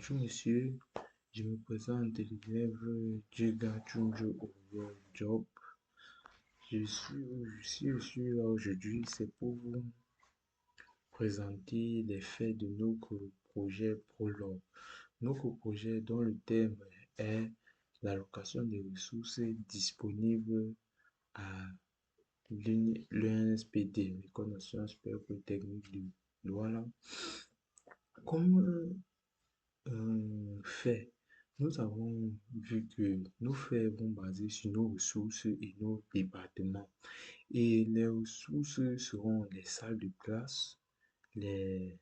Bonjour monsieur, je me présente l'élève Djega Chunjo Oyo Job. Je suis là aujourd'hui, c'est pour vous présenter les faits de notre projet Prologue. Notre projet dont le thème est l'allocation des ressources disponibles à l'UNSPT, l'École nationale supérieure polytechnique de Douala. Comme fait, nous avons vu que nos faits vont baser sur nos ressources et nos départements. Et les ressources seront les salles de classe, les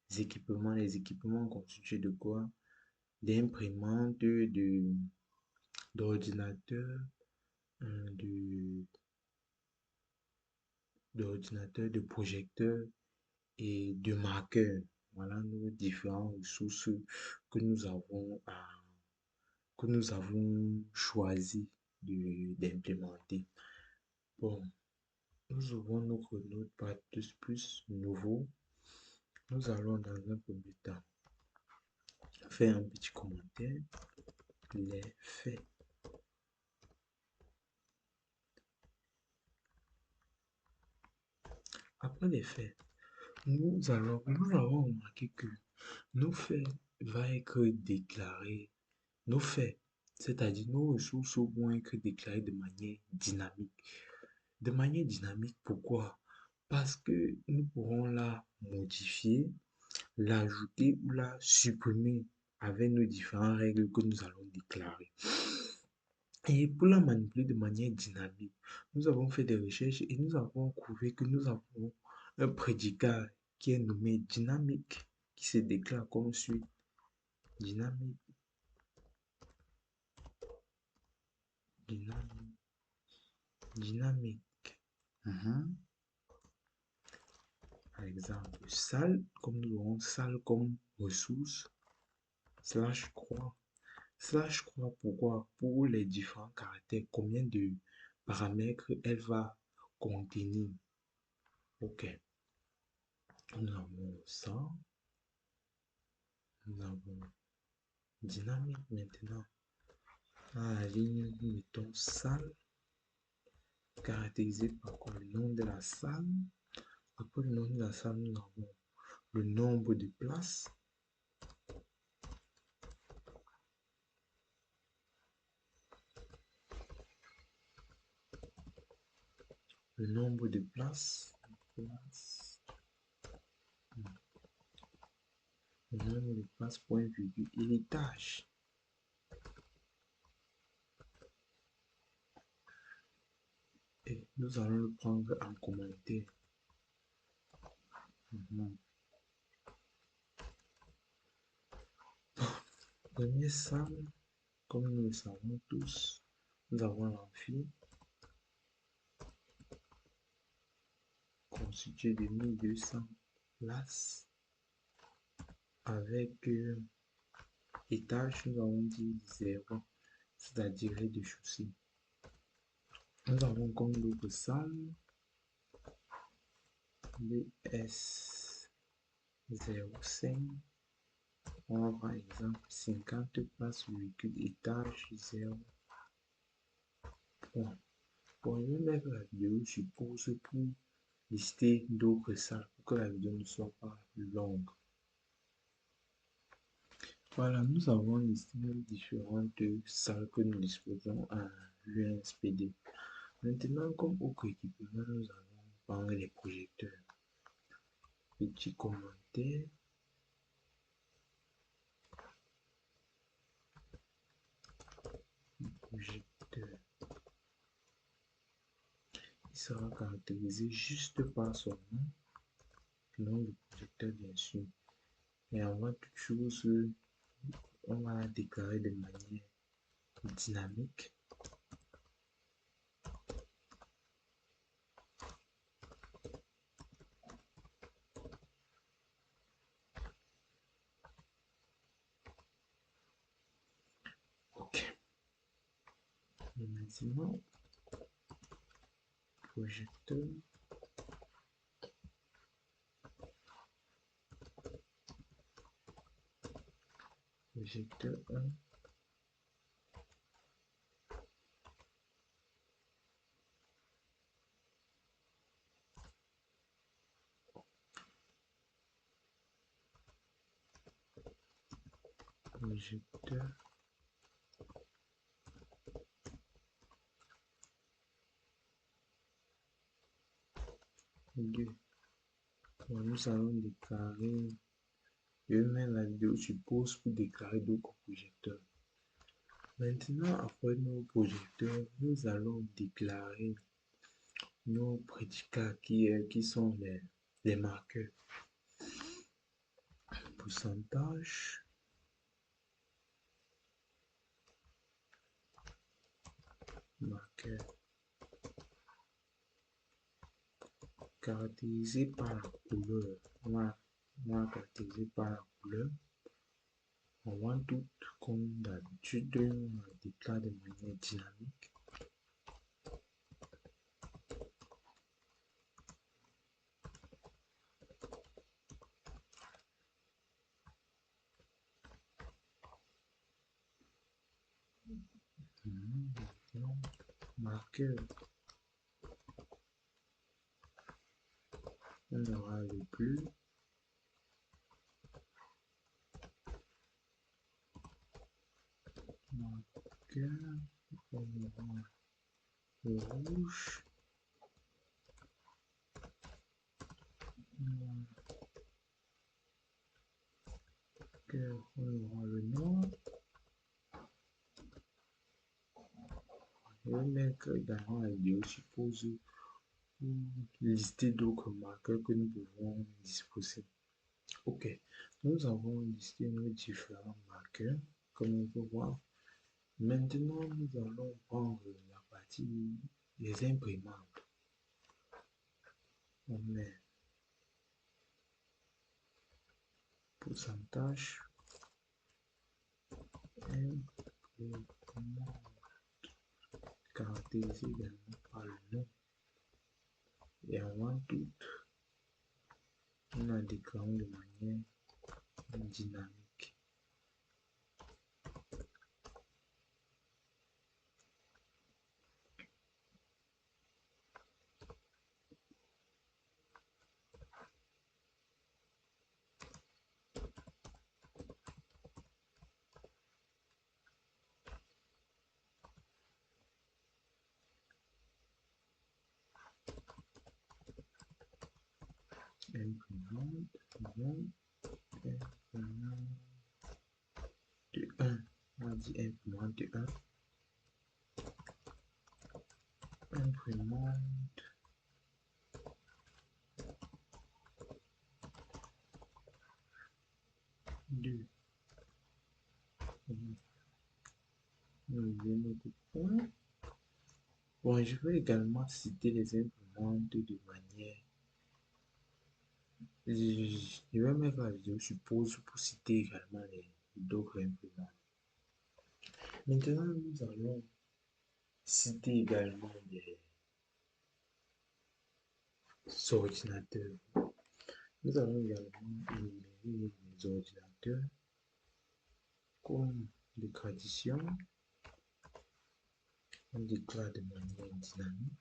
les équipements constitués de quoi? D'imprimantes, d'ordinateurs, euh, de, d'ordinateurs, de projecteurs et de marqueurs. Voilà nos différentes ressources que nous avons que nous avons choisi d'implémenter. Bon, nous ouvrons notre notepad++ nouveau. Nous allons dans un premier temps faire un petit commentaire. Les faits. Après les faits, nous avons remarqué que nos faits vont être déclarés. Nos faits, c'est-à-dire nos ressources vont être déclarées de manière dynamique. De manière dynamique, pourquoi? Parce que nous pourrons la modifier, l'ajouter ou la supprimer avec nos différentes règles que nous allons déclarer. Et pour la manipuler de manière dynamique, nous avons fait des recherches et nous avons trouvé que nous avons un prédicat qui est nommé dynamique, qui se déclare comme suit. Dynamique, dynamique, dynamique. Par exemple, salle, comme nous aurons salle comme ressource, slash croix. Slash croix, pourquoi? Pour les différents caractères, combien de paramètres elle va contenir. Ok, nous avons ça. Nous avons dynamique maintenant. À la ligne, nous mettons salle, caractérisé par quoi? Le nom de la salle. Après le nom de la salle, nous avons le nombre de places. Le nombre de places. Le nombre de places, point virgule, et les tâches. Et nous allons le prendre en commentaire. Première salle, comme nous le savons tous, nous avons l'amphi constitué de 1200 places avec étage, nous avons dit 0, c'est-à-dire rez-de-chaussée. Nous avons comme d'autres salles le S05. On va par exemple 50 places, véhicule, étage 0. Point. Bon, je vais mettre la vidéo sur pause pour lister d'autres salles pour que la vidéo ne soit pas longue. Voilà, nous avons listé différentes salles que nous disposons à l'UNSPD. Maintenant, comme autre équipement, nous allons prendre les projecteurs. Petit commentaire. Projecteur. Il sera caractérisé juste par son nom de projecteur, bien sûr. Et avant toute chose, on va déclarer de manière dynamique. Ok. Maintenant, projecteur. projecteur 1, projecteur 2. Bon, nous allons déclarer, je mets la vidéo sur pause pour déclarer d'autres projecteurs. Maintenant, après nos projecteurs, nous allons déclarer nos prédicats qui sont les marqueurs. Pourcentage, marqueur, caractérisé par la couleur. On va caractériser par la couleur. On voit tout comme d'habitude, on déclare de manière dynamique. Maintenant, marqueur, on aura le bleu, marqueur, on aura le rouge, marqueur, on aura le noir. Je vais mettre également la vidéo suppose pour lister d'autres marqueurs que nous pouvons disposer. Ok, nous avons listé nos différents marqueurs, comme on peut voir. Maintenant, nous allons prendre la partie des imprimantes. On met pourcentage, imprimante, caractérisé également par le nom. Et avant tout, on a déclaré de manière dynamique. Imprimante, imprimante de 1. On dit imprimante de 1. Imprimante de notre point. Bon, je vais également citer les imprimantes de manière. Je vais mettre la vidéo sur pause pour citer également les d'autres imprimantes. Maintenant, nous allons citer également les ordinateurs. Nous allons également énumérer les ordinateurs comme de tradition. On déclare de manière dynamique.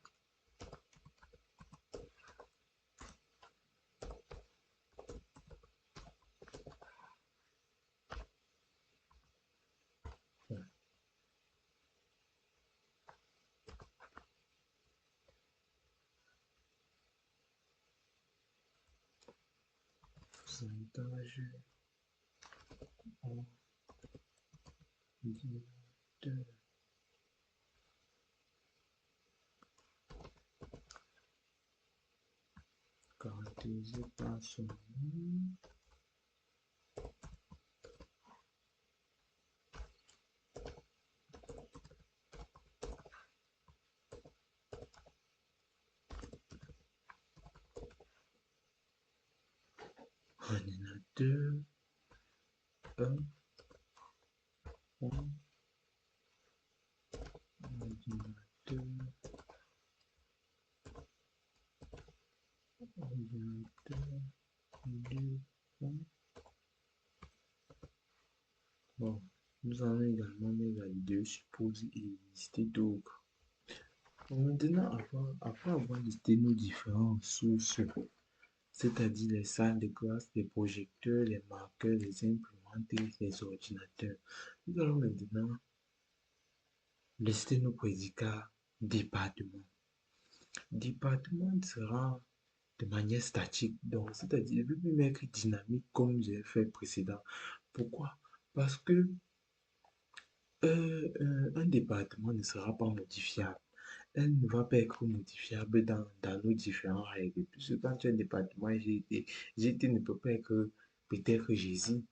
Pourcentage ordinateur. Caractérisé par son nom. Ordinateur 1. Ordinateur. Ordinateur 2. Bon, nous allons également mettre la vidéo sur pause et lister d'autres. Maintenant, après avoir listé nos différentes sources, c'est-à-dire les salles de classe, les projecteurs, les marqueurs, les imprimantes et les ordinateurs, nous allons maintenant lister nos prédicats départements. Département sera de manière statique, donc c'est-à-dire je ne peux plus mettre dynamique comme j'ai fait précédent. Pourquoi? Parce que un département ne sera pas modifiable. Elle ne va pas être modifiable dans nos différentes règles. Puisque quand tu as un département GT ne peut pas être peut-être Jésus.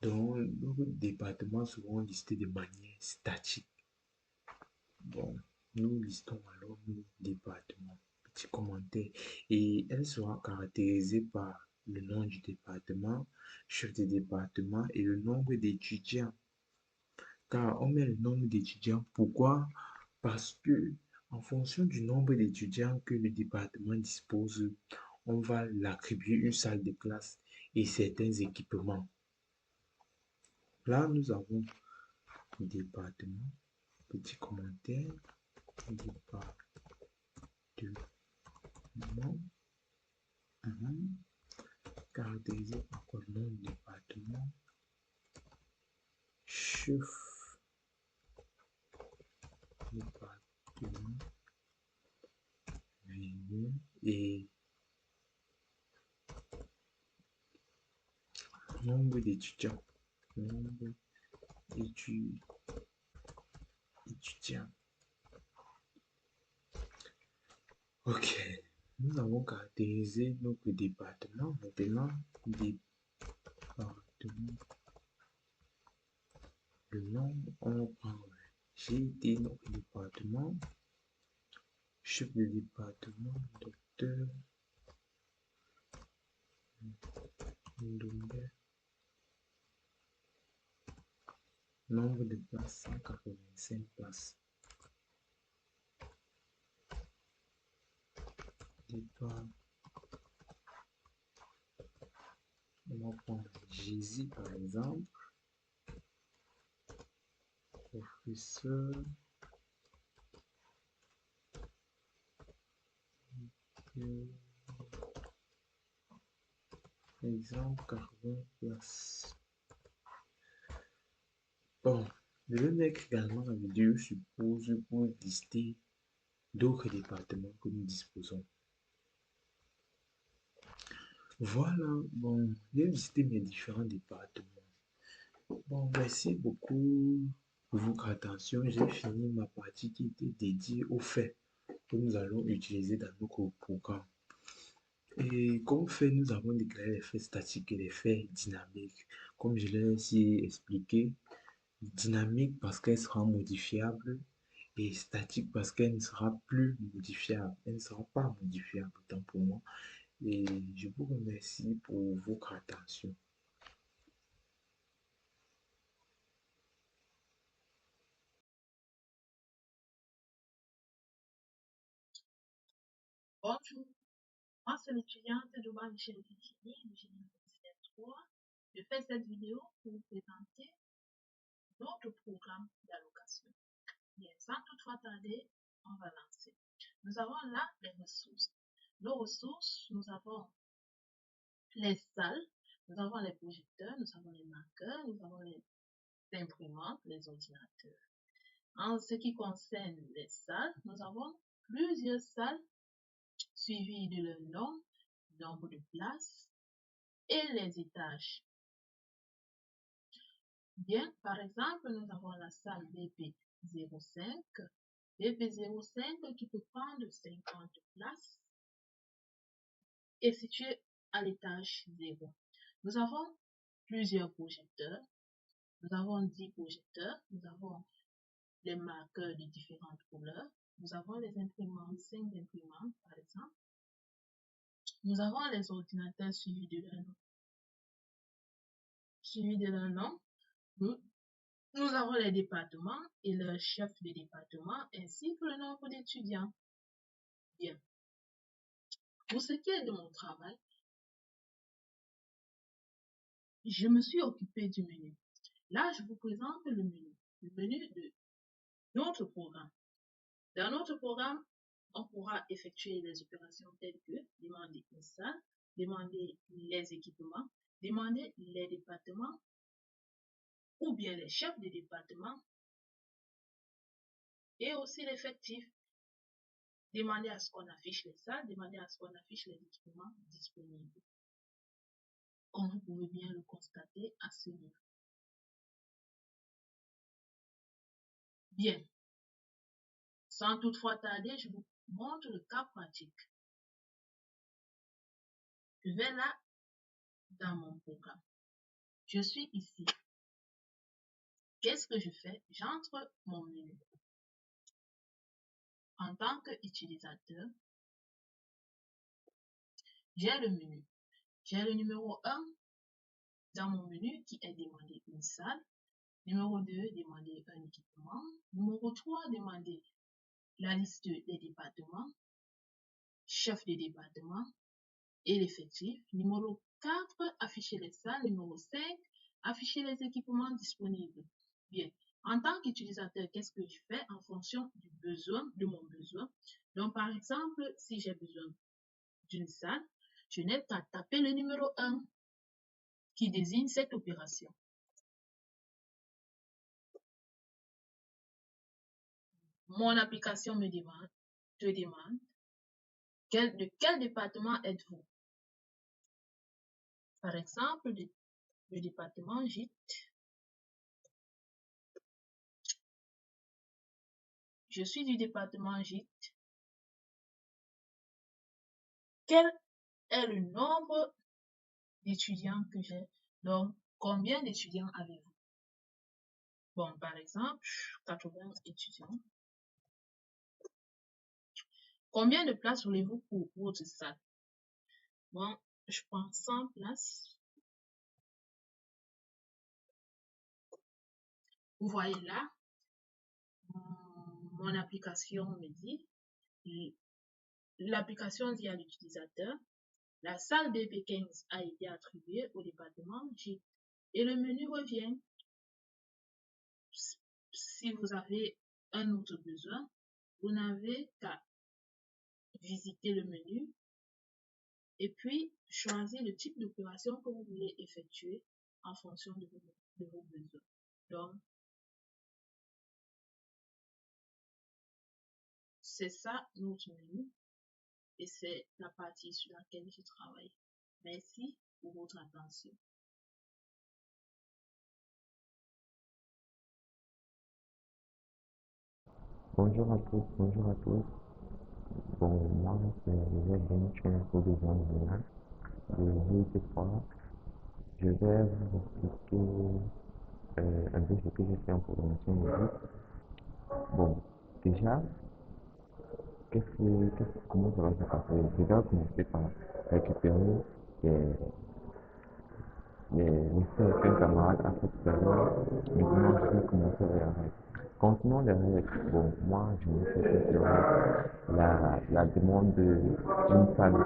Donc, nos départements seront listés de manière statique. Bon, nous listons alors nos départements. Petit commentaire. Et elle sera caractérisée par le nom du département, chef de département et le nombre d'étudiants. Car on met le nombre d'étudiants. Pourquoi? Parce que en fonction du nombre d'étudiants que le département dispose, on va l'attribuer une salle de classe et certains équipements. Là, nous avons le département, petit commentaire, département, caractérisé par quoi le nom du département, chef département, et nombre d'étudiants. Nombre étudiants. Ok, nous avons caractérisé notre département. Maintenant, département, le nombre, on prend GT, notre département, chef de département, docteur Ndoumbe, nombre de places, 185 places. Départ, on va prendre Jésus par exemple, professeur, exemple 80 places. Bon, je vais mettre également la vidéo sur pause pour lister d'autres départements que nous disposons. Voilà, bon, j'ai visité mes différents départements. Bon, merci beaucoup pour votre attention. J'ai fini ma partie qui était dédiée aux faits que nous allons utiliser dans notre programme. Et comme fait, nous avons déclaré les faits statiques et les faits dynamiques. Comme je l'ai aussi expliqué, dynamique parce qu'elle sera modifiable et statique parce qu'elle ne sera plus modifiable. Elle ne sera pas modifiable, autant pour moi. Et je vous remercie pour votre attention. Bonjour, moi c'est l'étudiante Joba Michel Fitini du génie logiciel 3. Je fais cette vidéo pour vous présenter notre programme d'allocation. Bien, sans toutefois tarder, on va lancer. Nous avons là les ressources. Nos ressources, nous avons les salles, nous avons les projecteurs, nous avons les marqueurs, nous avons les imprimantes, les ordinateurs. En ce qui concerne les salles, nous avons plusieurs salles suivies de leur nom, nombre de places et les étages. Bien, par exemple, nous avons la salle BP05. BP05 qui peut prendre 50 places est située à l'étage 0. Nous avons plusieurs projecteurs. Nous avons 10 projecteurs. Nous avons les marqueurs de différentes couleurs. Nous avons les imprimantes, 5 imprimantes par exemple. Nous avons les ordinateurs suivis de leur nom. Suivis de leur nom, nous avons les départements et leur chef de département ainsi que le nombre d'étudiants. Bien. Pour ce qui est de mon travail, je me suis occupée du menu. Là, je vous présente le menu de notre programme. Dans notre programme, on pourra effectuer les opérations telles que demander une salle, demander les équipements, demander les départements ou bien les chefs de département et aussi l'effectif. Demander à ce qu'on affiche les salles, demander à ce qu'on affiche les équipements disponibles. Comme vous pouvez bien le constater à ce niveau. Bien. Sans toutefois tarder, je vous montre le cas pratique. Je vais là dans mon programme. Je suis ici. Qu'est-ce que je fais? J'entre mon menu. En tant qu'utilisateur, j'ai le menu. J'ai le numéro 1 dans mon menu qui est demander une salle. Numéro 2, demander un équipement. Numéro 3, demander la liste des départements, chef de département et l'effectif. Numéro 4, afficher les salles. Numéro 5, afficher les équipements disponibles. Bien. En tant qu'utilisateur, qu'est-ce que je fais en fonction du besoin, de mon besoin? Donc, par exemple, si j'ai besoin d'une salle, je n'ai qu'à taper le numéro 1 qui désigne cette opération. Mon application te demande de quel département êtes-vous? Par exemple, le département gîte. Je suis du département gîte. Quel est le nombre d'étudiants que j'ai? Donc, combien d'étudiants avez-vous? Bon, par exemple, 80 étudiants. Combien de places voulez-vous pour votre salle? Bon, je prends 100 places. Vous voyez là, mon application me dit, l'application dit à l'utilisateur, la salle BP15 a été attribuée au département J. Et le menu revient. Si vous avez un autre besoin, vous n'avez qu'à visiter le menu et puis choisir le type d'opération que vous voulez effectuer en fonction de vos besoins. Donc, c'est ça notre menu et c'est la partie sur laquelle je travaille. Merci pour votre attention. Bonjour à tous, bonjour à tous. Bon, moi, c'est Yaben, je suis un professeur général de l'UT3. Je vais vous expliquer un peu ce que j'ai fait en programmation musique. Bon, déjà, comment ça va se passer? Je vais commencer par récupérer les faits qu'un camarade a fait tout à l'heure. Maintenant, je vais commencer les règles. Concernant les règles, bon, moi, je me fais que sur la demande d'une salle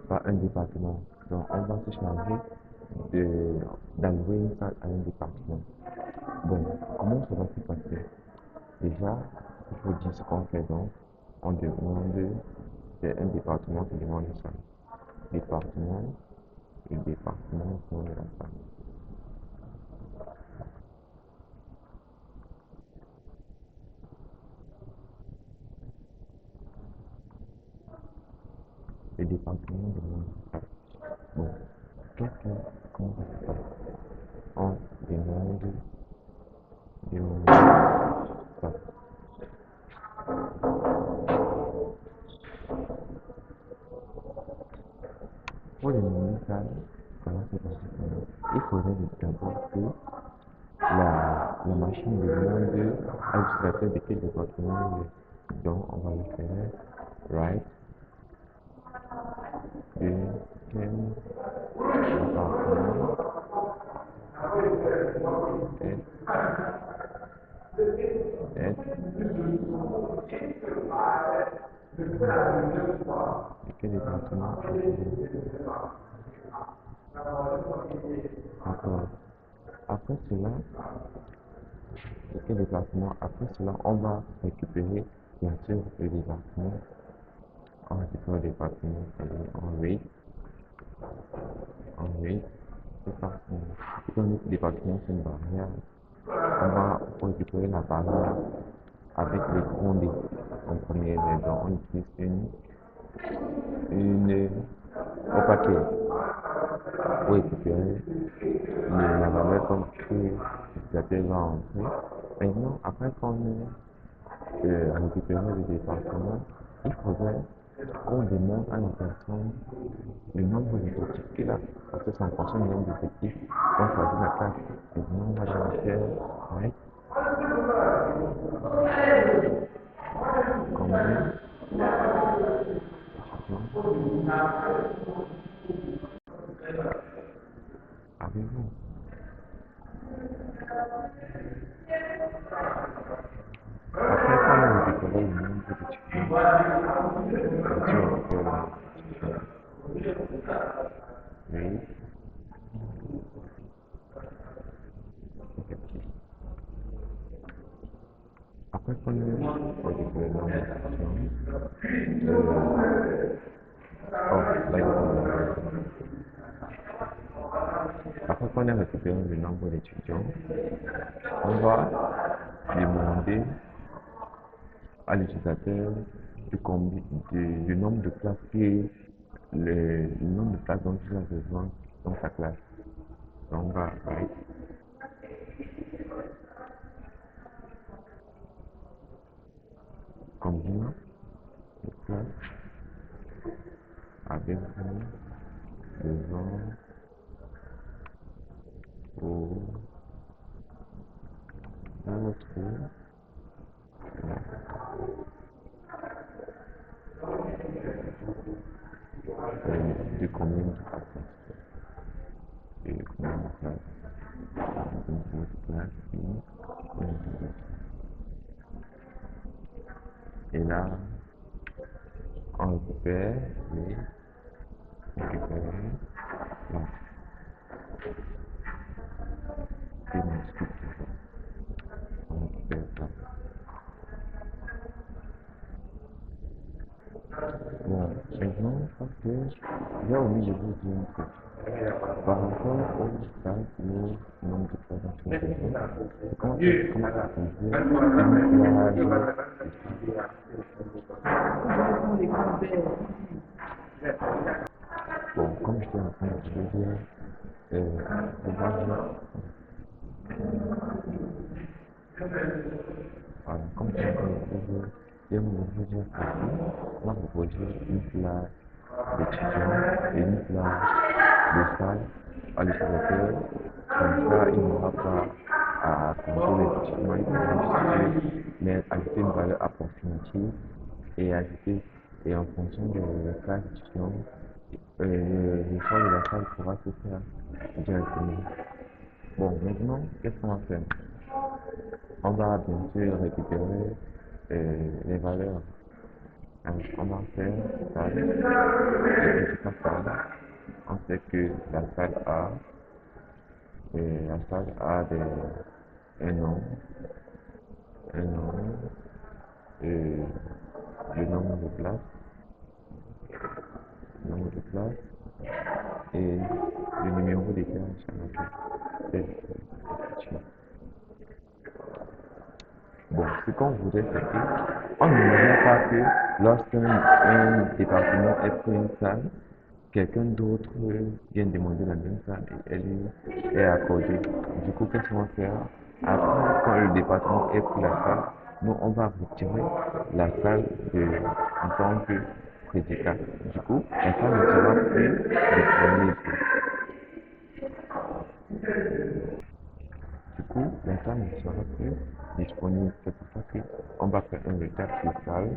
par un département. Donc, on va se charger d'allouer une salle à un département. Bon, comment ça va se passer? Déjà, il faut dire ce qu'on fait donc. On demande, c'est un département qui demande une salle. Département et département pour la salle. Le département demande une salle. Bon, comment ça se passe? On demande ça. Pour demander ça, comment se passe? Il faudrait d'abord que la machine demande à l'utilisateur de quel département il est. Donc, on va le faire right de quel département est de quel département est. D'accord. après cela, quel département? Après cela, on va récupérer, bien sûr, le département. On récupère le département, en rate, c'est ça. Comme le département, c'est une barrière. On va récupérer la barrière avec le grand D. En premier, donc on utilise une au paquet pour récupérer la valeur que l'utilisateur va entrer. Maintenant, après qu'on ait récupéré le département, il faudrait qu'on demande à la personne le nombre d'effectifs qu'il a, parce que c'est en fonction du nombre d'effectifs qu'on choisit la classe. Maintenant, on va leur faire right, combien avez-vous? Après qu'on a récupéré le nombre d'étudiants, bien sûr, on récupère le nombre d'étudiants. Oui, effectif. Après qu'on a récupéré le nombre d'étudiants, oh, là, il faut après qu'on a récupéré le nombre d'étudiants, on va demander à l'utilisateur du nombre de places le nombre de places dont il a besoin dans sa classe. Donc on va write combien de places avez-vous besoin pour votre de combien de places et combien de places donc votre classe et là on récupère les récupérer là et on discute toujours on récupère ça. Bon, maintenant, je pense que j'ai oublié de vous dire un truc. Par rapport au stade, au nombre de présentations, comment ça se dit, une plage, bon, comme j'étais en train de vous dire, on va dire, voilà, comme j'étais en train de vous dire, j'ai voulu vous dire ceci, on va proposer une plage d'étudiants et une plage de salle à l'utilisateur. Comme ça, il n'aura pas à compter les étudiants, il pourra juste ajouter une valeur approximative et ajouter, et en fonction de la classe d'étudiants, le choix de la salle pourra se faire directement. Bon, maintenant, qu'est-ce qu'on va faire? On va bien sûr récupérer les valeurs. Alors, on va faire salle, et petit salle. On sait que la salle a un nom, un nom, euh, le nombre de places et le numéro des classes à laquelle c'est. Bon, ce qu'on voudrait, c'est qu'on n'aimerait pas que lorsqu'un département est pris une salle, quelqu'un d'autre vient demander la même salle et elle est accordée. Du coup, qu'est-ce qu'on va faire? Après, quand le département est pris la salle, nous, on va retirer la salle en tant que prédicat. Du coup, la salle ne sera plus disponible. Du coup, la salle ne sera plus disponible. C'est pour ça qu'on va faire un retard sur salle,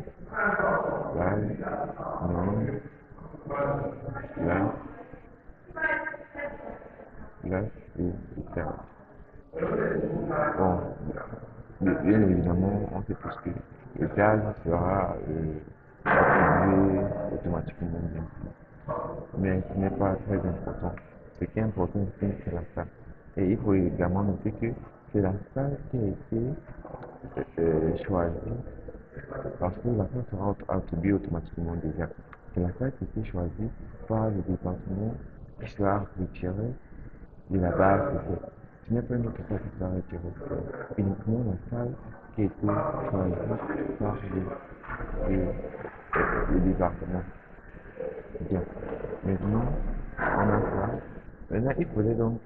non, là, là, et ça. Bon, bien évidemment, on sait tous que le gaz sera attribué automatiquement bien sûr. Mais ce n'est pas très important. Ce qui est important, c'est la salle. Et il faut également noter que c'est la salle qui a été choisie parce que la salle sera attribuée automatiquement déjà. C'est la salle qui a été choisie par le département qui sera retiré de la base de fait. Ce n'est pas une autre salle qui sera retirée, c'est uniquement la salle qui a été choisie par le département. Bien. Maintenant, on a ça. Maintenant, il faudrait donc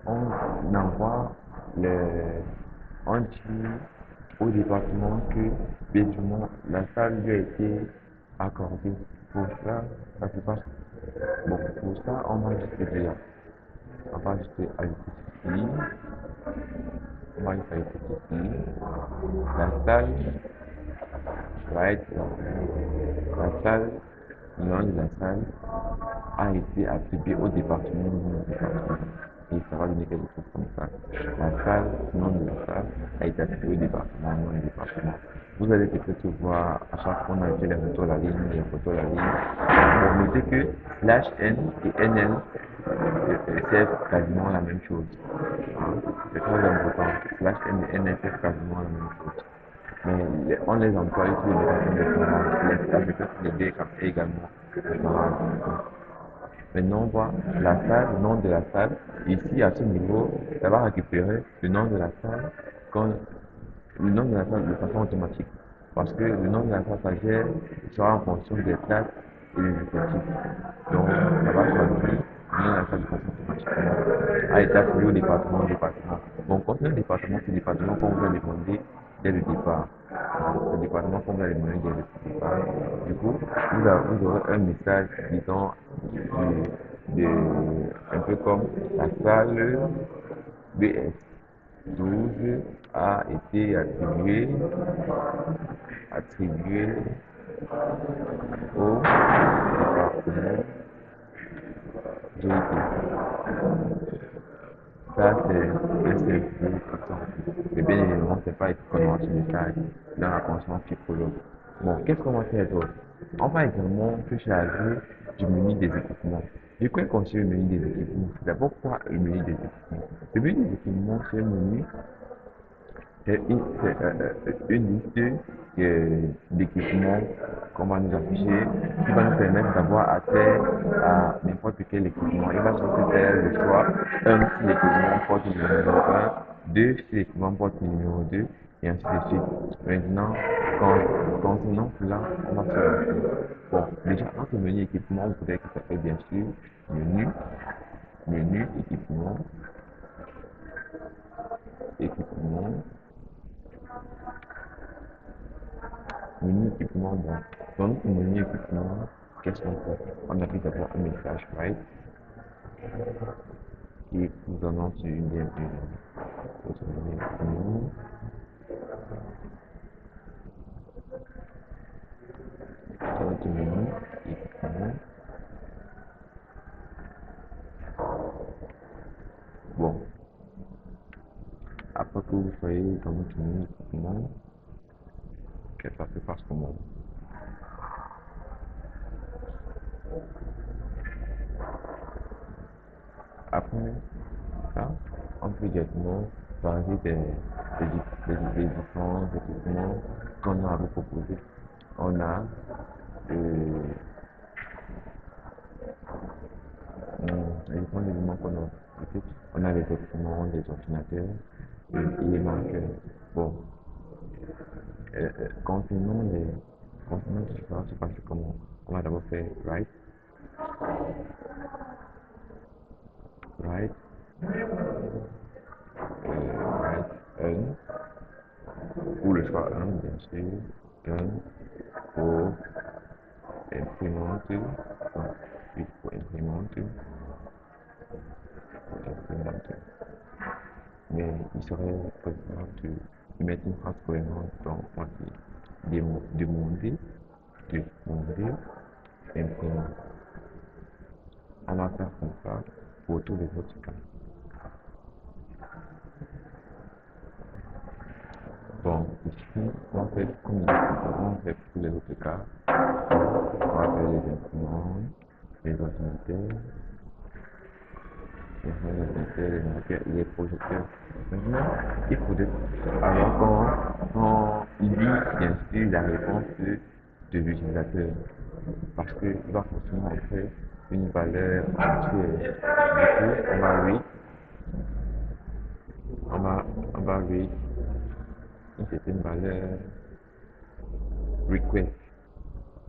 qu'on envoie le, on dit au département que, bien évidemment, la salle lui a été accordée. Pour ça, ça se passe. Bon, pour ça, on va juste dire, on va juste ajouter ceci, on va juste ajouter ceci. La salle va être la salle, le nom de la salle a été attribué au département du département. Et ça va donner quelque chose comme ça. La salle, nom de la salle, a été attribué au département, nom du département. Vous allez peut-être voir à chaque fois qu'on a fait les photos à la ligne, les photos à la ligne. Bon, notez que l'HN et NL servent quasiment la même chose. Hein. C'est très important. L'HN et NL servent quasiment la même chose. Mais on les emploie ici de façon différente. Les affectations de D également. Maintenant, on voit la salle, le nom de la salle. Ici, à ce niveau, ça va récupérer le nom de la salle, quand, le nom de la salle de façon automatique. Parce que le nom de la salle stagiaire sera en fonction des classes et des effectifs. Donc, ça va choisir le nom de la salle de façon automatique. A été attribué au département. Bon, quand c'est un département, c'est le département qu'on vous a demandé dès le départ. Le département qu'on vous a demandé dès le départ. Du coup, vous aurez un message disant un peu comme la salle BS 12 a été attribuée au département GIP. Ça, c'est un simple bouton. Mais bien évidemment, c'est pas écrit dans ce message dans la conscience psychologue. Bon, qu'est-ce qu'on va faire d'autre? On va également se charger du menu des équipements. De quoi consiste le menu des équipements? C'est d'abord quoi le menu des équipements? Le menu des équipements, c'est un menu, c'est une liste d'équipements qu'on va nous afficher qui va nous permettre d'avoir accès à n'importe quel équipement. Il va surtout faire le choix, un, si l'équipement porte le numéro 1, 2, si l'équipement porte le numéro 2, et ainsi de suite. Maintenant, concernant cela, on va faire bon, déjà, entre menu équipement, vous pouvez que ça fait bien sûr menu, équipement, équipement, menu équipement, bon. Dans notre menu équipement, qu'est-ce qu'on fait? On applique d'abord un message right qui nous annonce une bienvenue. Notre menu équipement, dans notre menu équipement, bon. Après que vous soyez dans notre menu équipement, que ça se passe comment? Après ça, on peut directement parler des différents équipements qu'on a à vous proposer. On a les différents éléments qu'on a proposés. On a les équipements, les ordinateurs et les marqueurs. Bon, concernant tout ça, va se passer comment? On va d'abord faire right, right, ou le choix 1, bien sûr, 1 pour implémenter, non, 8 pour implémenter, mais il serait préférable de mettre une phrase cohérente dans moi qui demander, implémenter. On va faire comme ça pour tous les autres cas. Bon, ici, on fait comme on fait pour tous les autres cas. On va faire les imprimantes, les ordinateurs, les ordinateurs, les moniteurs et les projecteurs. Maintenant, il faudrait, alors quand il dit bien sûr la réponse de l'utilisateur, parce qu'il va forcément entrer une valeur entière. Du coup, on va read une certaine valeur request,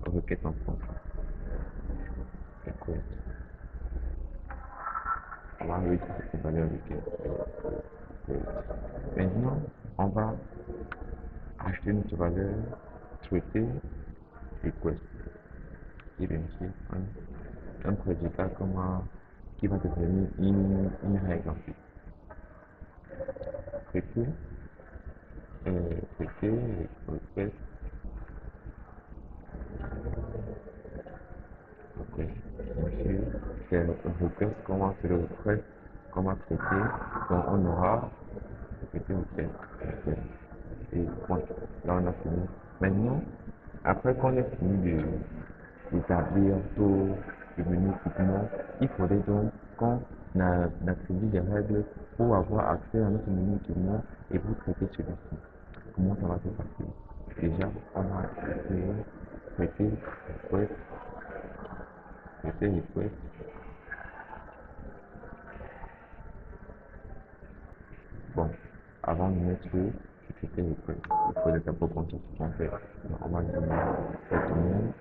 requête en français. Request. On va read une certaine valeur request. Maintenant, on va ajouter notre valeur traité request. Et bien sûr, un prédicat qui va devenir une règle ensuite. Traité, traité request. Ok. Monsieur, c'est le request, comment c'est le request, comment traiter. Donc on aura traité request. Ok. Et bon, là on a fini. Maintenant, après qu'on ait fini d'établir tout le menu équipement, il faudrait donc qu'on attribue des règles pour avoir accès à notre menu équipement et pour traiter celui-ci. Comment ça va se passer? Déjà, on va créer, traiter, request, traiter, request. Bon, avant de mettre le critère request, il faudrait d'abord qu'on sache ce qu'on fait. Donc, on va demander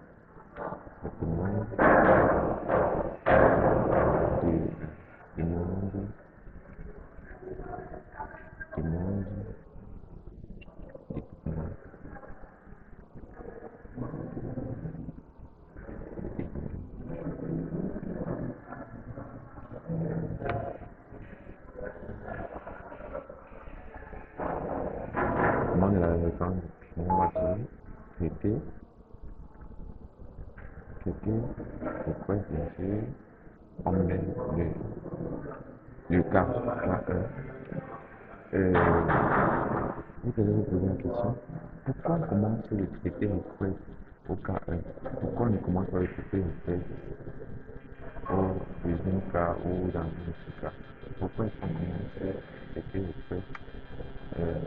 demande demande, demande, équipement, demande de la réponse. On va dire traiter, traiter, request, bien sûr. On met le cas K1. Vous allez vous poser la question, pourquoi on commence le traité request au K1? Pourquoi on ne commence pas le traité request au deuxième cas ou dans un autre cas? Pourquoi est-ce qu'on commence le traité request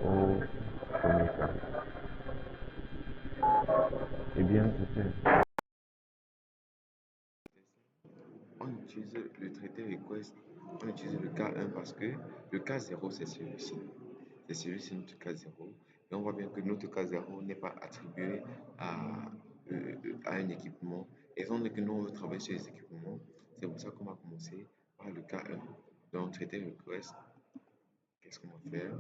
au premier cas? Eh bien, c'est simple. On utilise le traité request, on utilise le cas 1 parce que le cas 0 c'est celui-ci. C'est celui-ci notre cas 0. Et on voit bien que notre cas 0 n'est pas attribué à un équipement. Et étant donné que nous on veut travailler sur les équipements, c'est pour ça qu'on va commencer par le cas 1. Donc traité request, qu'est-ce qu'on va faire?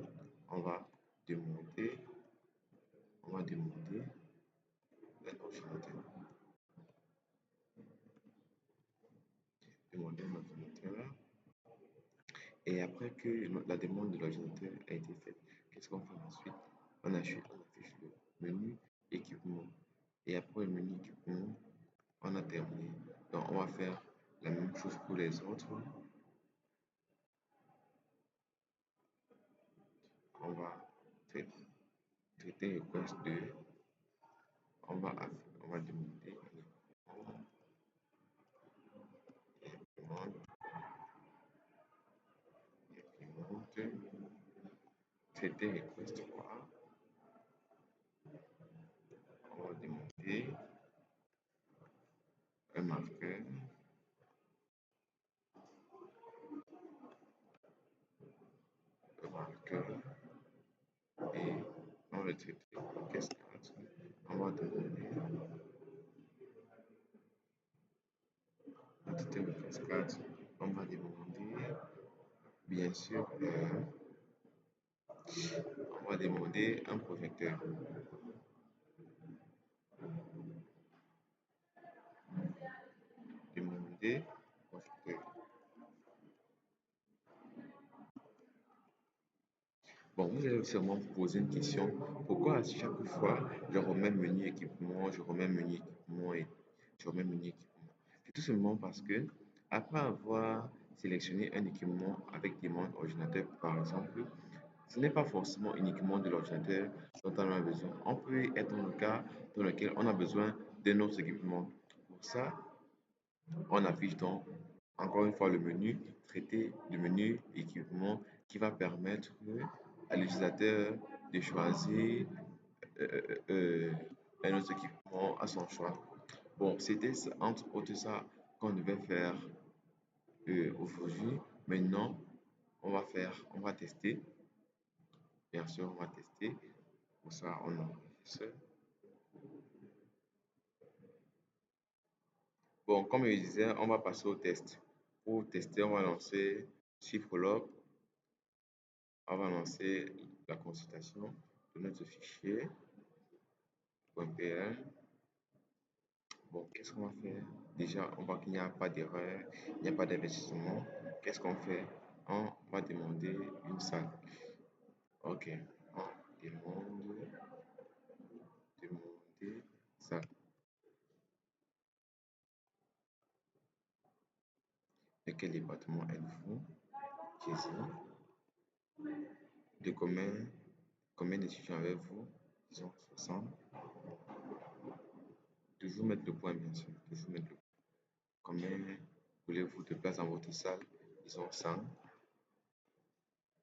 On va demander, on va demander un ordinateur. Demander un ordinateur. Et après que la demande de l'ordinateur a été faite, qu'est-ce qu'on fait ensuite? On affiche le menu équipement. Et après le menu équipement, on a terminé. Donc on va faire la même chose pour les autres. On va traiter request 2. On va demander traiter request 3. On va demander un marqueur, et on va traiter request 4. On va demander traiter request 4. On va demander bien sûr on va demander un projecteur. Demander projecteur. Bon, vous allez sûrement vous poser une question. Pourquoi à chaque fois je remets menu équipement, je remets menu équipement et je remets menu équipement? C'est tout simplement parce que après avoir sélectionné un équipement avec demande ordinateur par exemple, ce n'est pas forcément uniquement de l'ordinateur dont on a besoin. On peut être dans le cas dans lequel on a besoin d'un autre équipement. Pour ça, on affiche donc encore une fois, le menu, traiter le menu équipement qui va permettre à l'utilisateur de choisir euh, euh, un autre équipement à son choix. Bon, c'était entre autres ça qu'on devait faire aujourd'hui. Maintenant, on va tester. Bien sûr, on va tester. Pour ça, on enregistre. Bon, comme je disais, on va passer au test. Pour tester, on va lancer Shift-Follow. On va lancer la consultation de notre fichier .pl. Bon, qu'est-ce qu'on va faire? Déjà, on voit qu'il n'y a pas d'erreur, il n'y a pas d'investissement. Qu'est-ce qu'on fait? On va demander une salle. Ok, on demander salle. De quel département êtes-vous? Jésus. De combien d'étudiants avez-vous? Disons 60. Toujours mettre le point, bien sûr. Toujours mettre le point. Combien voulez-vous de place dans votre salle? Disons 100.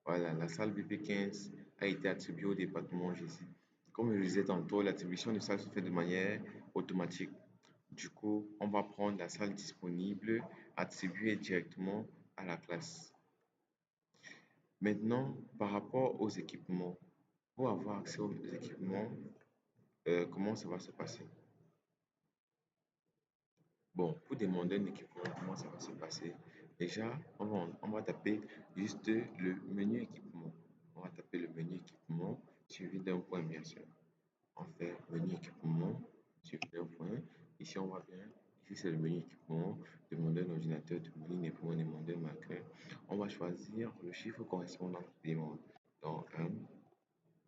Voilà, la salle BP15 a été attribuée au département Jésus. Comme je le disais tantôt, l'attribution de salle se fait de manière automatique. Du coup, on va prendre la salle disponible, attribuée directement à la classe. Maintenant, par rapport aux équipements, pour avoir accès aux équipements, comment ça va se passer? Bon, pour demander un équipement, comment ça va se passer? Déjà, on va taper juste le menu équipement. On va taper le menu équipement suivi d'un point, bien sûr. On fait menu équipement suivi d'un point. Ici, on voit bien. Ici, c'est le menu équipement. Demander un ordinateur, demander un marqueur. On va choisir le chiffre correspondant à la demande. Donc, 1,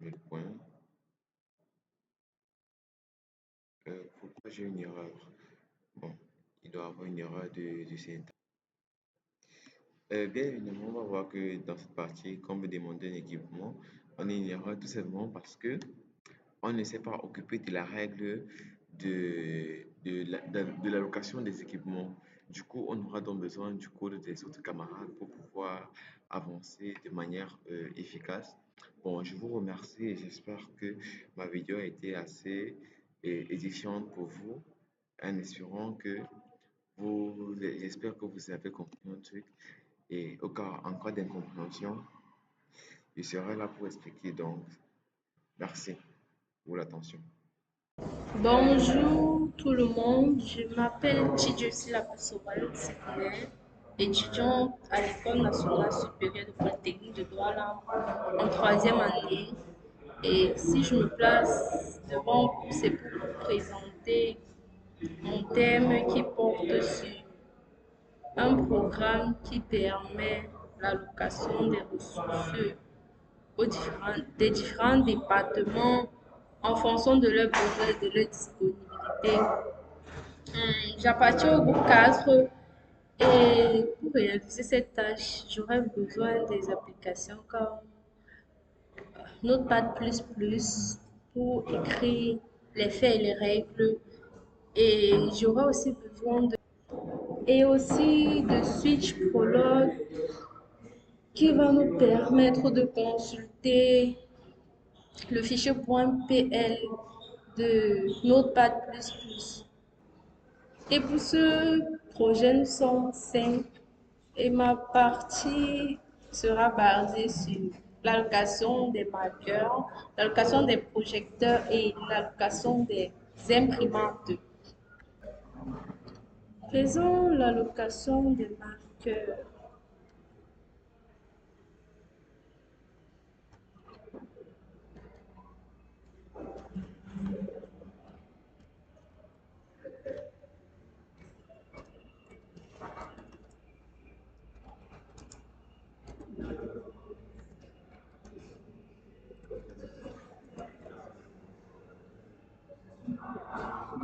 le point. Pourquoi j'ai une erreur? Bon, il doit y avoir une erreur de syntaxe. Bien évidemment, on va voir que dans cette partie, quand on veut demander un équipement, on a une erreur tout simplement parce que on ne s'est pas occupé de la règle de l'allocation des équipements. Du coup, on aura donc besoin du code des autres camarades pour pouvoir avancer de manière efficace. Bon, je vous remercie et j'espère que ma vidéo a été assez édifiante pour vous, en espérant que j'espère que vous avez compris un truc. Et en cas d'incompréhension, je serai là pour expliquer. Donc, merci pour l'attention. Bonjour tout le monde, je m'appelle Tidjussi Lapassoral Séminaire, étudiante à l'École nationale supérieure de Polytechnique de Douala en troisième année. Et si je me place devant vous, c'est pour vous présenter mon thème qui porte sur un programme qui permet l'allocation des ressources des différents départements en fonction de leurs besoins et de leur disponibilité. J'appartiens au groupe 4 et pour réaliser cette tâche, j'aurais besoin des applications comme Notepad++ pour écrire les faits et les règles et j'aurais aussi besoin de Switch Prolog qui va nous permettre de consulter le fichier .pl de Notepad++. Et pour ce projet, nous sommes 5 et ma partie sera basée sur l'allocation des marqueurs, l'allocation des projecteurs et l'allocation des imprimantes. Faisons l'allocation des marqueurs.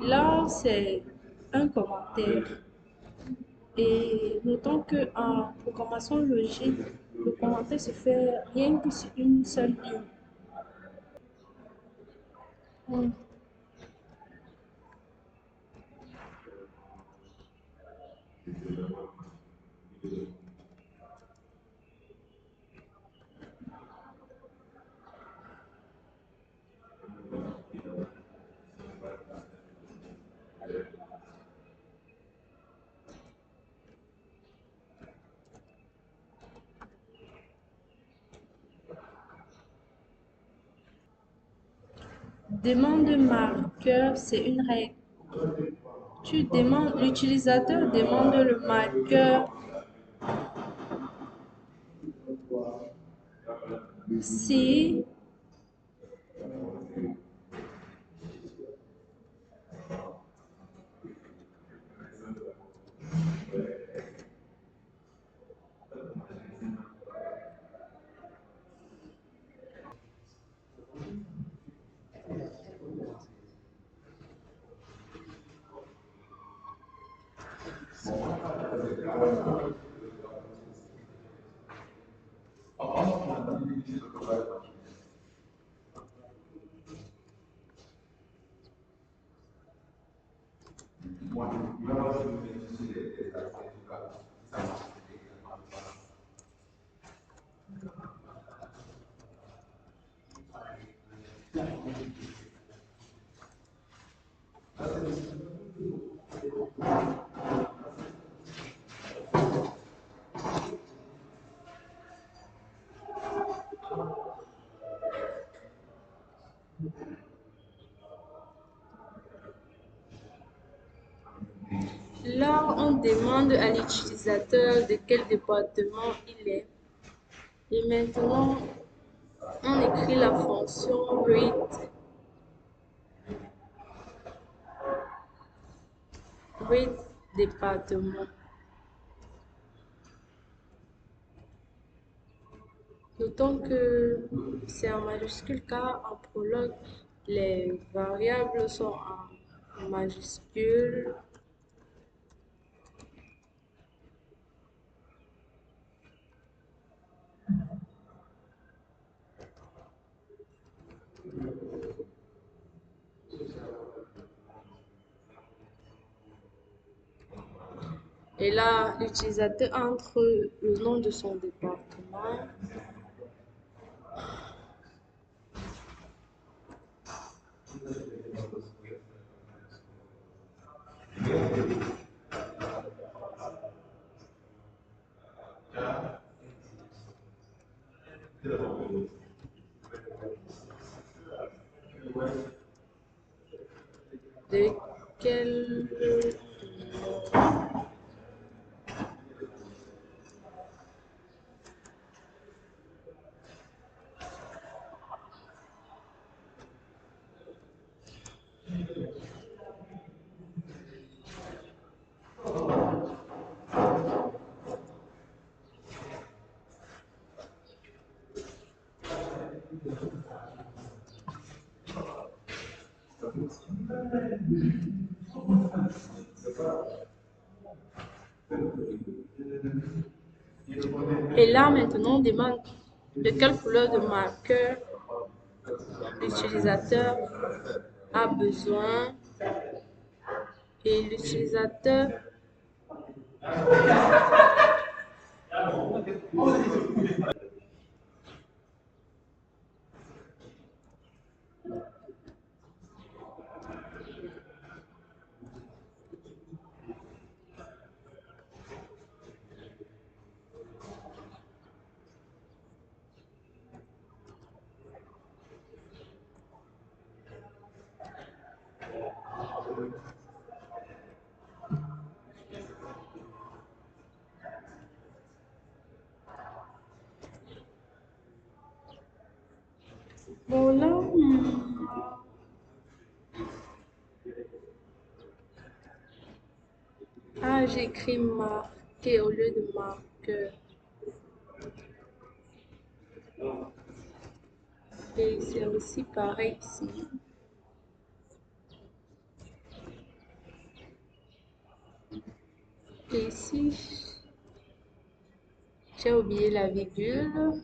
Là, c'est un commentaire. Et notons qu'en programmation logique, le commentaire se fait rien que sur une seule ligne. Hmm. Demande marqueur, c'est une règle. L'utilisateur demande le marqueur si là on demande à l'utilisateur de quel département il est. Et maintenant, on écrit la fonction read département. Notons que c'est en majuscule car en prologue, les variables sont en majuscule. Et là, l'utilisateur entre le nom de son département. De quel Et là, maintenant, on demande de quelle couleur de marqueur l'utilisateur a besoin. Et l'utilisateur bon là, j'écris marqué au lieu de marqueur. Et c'est aussi pareil ici. Et ici, j'ai oublié la virgule.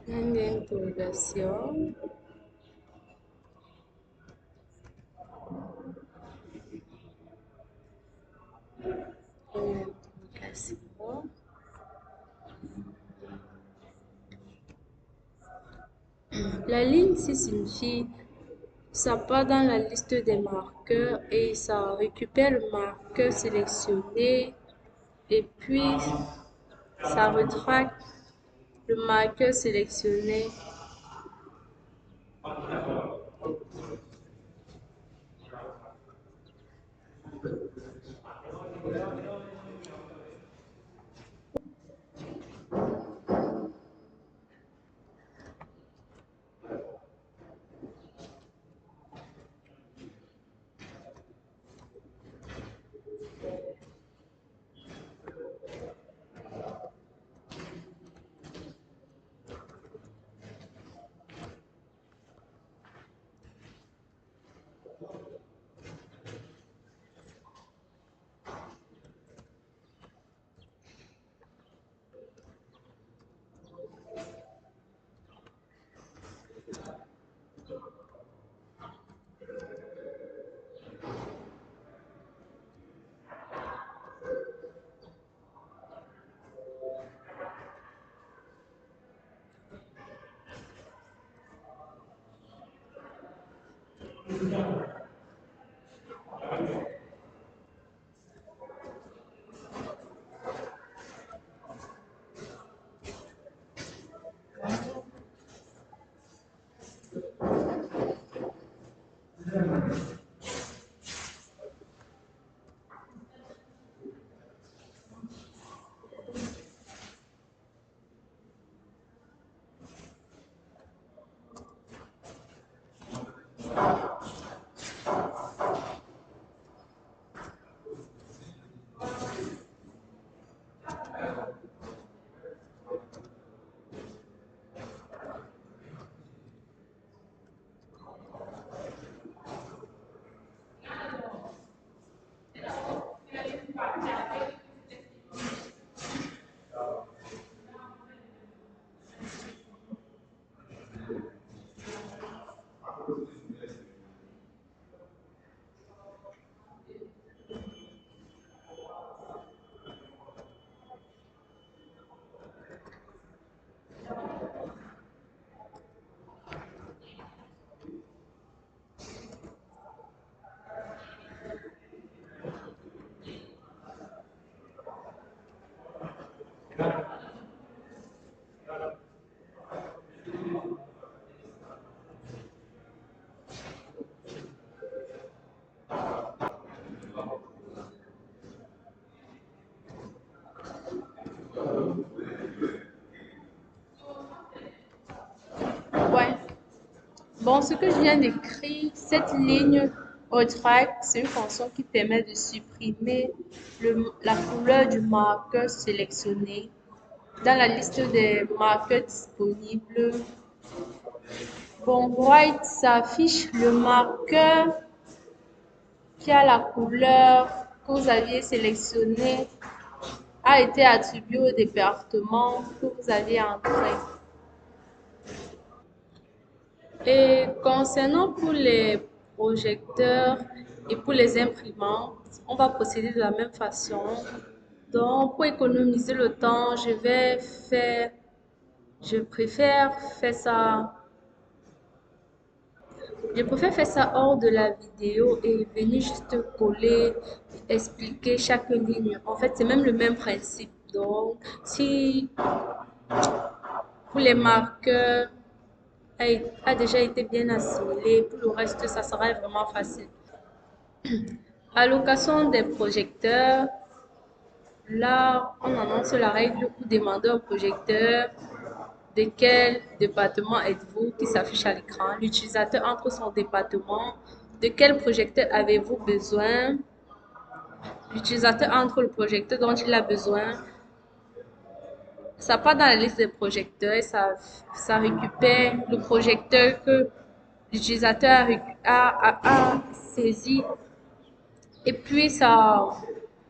Point d'interrogation. La ligne C signifie ça part dans la liste des marqueurs et ça récupère le marqueur sélectionné et puis ça retracte le marqueur sélectionné Ouais. Bon, ce que je viens d'écrire, cette ligne retract, c'est une fonction qui permet de supprimer la couleur du marqueur sélectionné dans la liste des marqueurs disponibles. Bon, white, ça affiche le marqueur qui a la couleur que vous aviez sélectionné a été attribué au département que vous aviez entré. Et concernant pour les projecteurs et pour les imprimantes, on va procéder de la même façon. Donc, pour économiser le temps, je préfère faire ça, je préfère faire ça hors de la vidéo et venir juste coller, expliquer chaque ligne. En fait, c'est même le même principe. Donc, si pour les marqueurs a déjà été bien assimilé, pour le reste, ça sera vraiment facile. Allocation des projecteurs. Là, on annonce la règle où demander au projecteur de quel département êtes-vous qui s'affiche à l'écran. L'utilisateur entre son département. De quel projecteur avez-vous besoin? L'utilisateur entre le projecteur dont il a besoin. Ça part dans la liste des projecteurs et ça récupère le projecteur que l'utilisateur a saisi. Et puis ça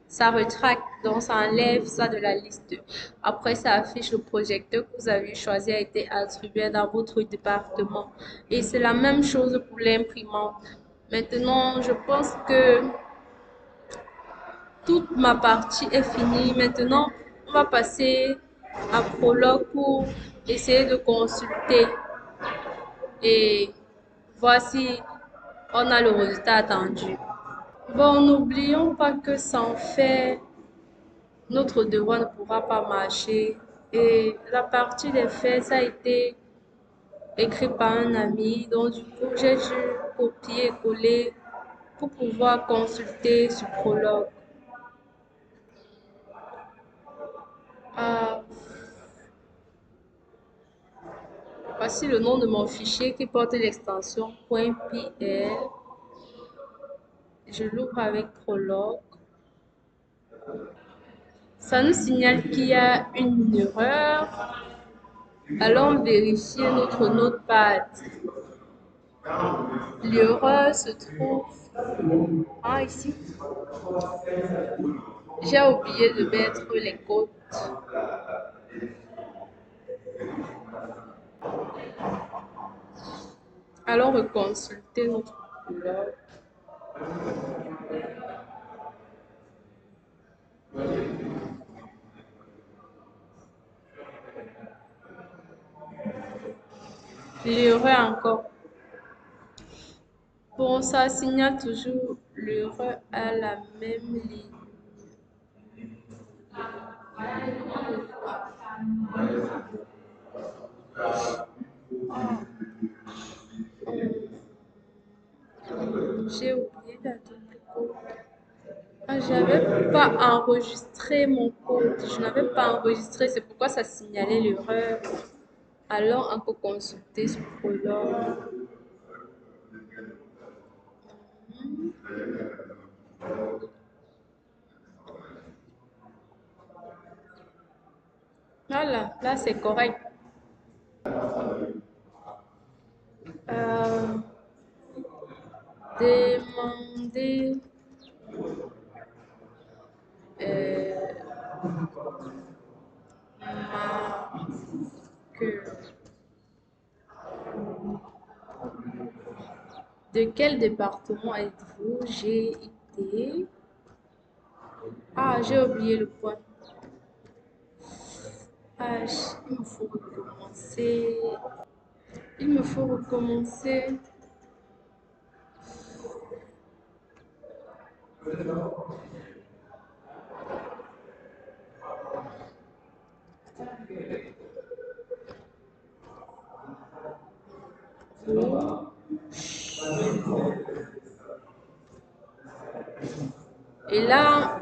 retraque, donc ça enlève ça de la liste. Après, ça affiche le projecteur que vous avez choisi a été attribué dans votre département. Et c'est la même chose pour l'imprimante. Maintenant, je pense que toute ma partie est finie. Maintenant, on va passer à Prologue pour essayer de consulter et voir si on a le résultat attendu. Bon, n'oublions pas que sans faire notre devoir ne pourra pas marcher. Et la partie des faits, ça a été écrit par un ami. Donc, du coup, j'ai dû copier et coller pour pouvoir consulter ce prologue. Ah, voici le nom de mon fichier qui porte l'extension .pl. Je l'ouvre avec prologue. Ça nous signale qu'il y a une erreur. Allons vérifier notre notepad. L'erreur se trouve ici. J'ai oublié de mettre les codes. Allons reconsulter notre blog. L'erreur encore. Bon, ça signale toujours l'erreur à la même ligne. J'ai oublié d'attendre le code. Ah, j'avais pas enregistré mon code. Je n'avais pas enregistré, c'est pourquoi ça signalait l'erreur. Allons encore consulter ce prologue. Voilà, là c'est correct. Euh, demander marque. De quel département êtes-vous? J'ai été. Ah, j'ai oublié le point. Ah, il me faut recommencer. Il me faut recommencer. Et là,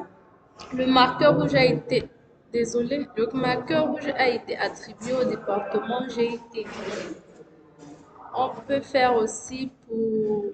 le marqueur rouge a été. Désolé, le marqueur rouge a été attribué au département GIT. On peut faire aussi pour.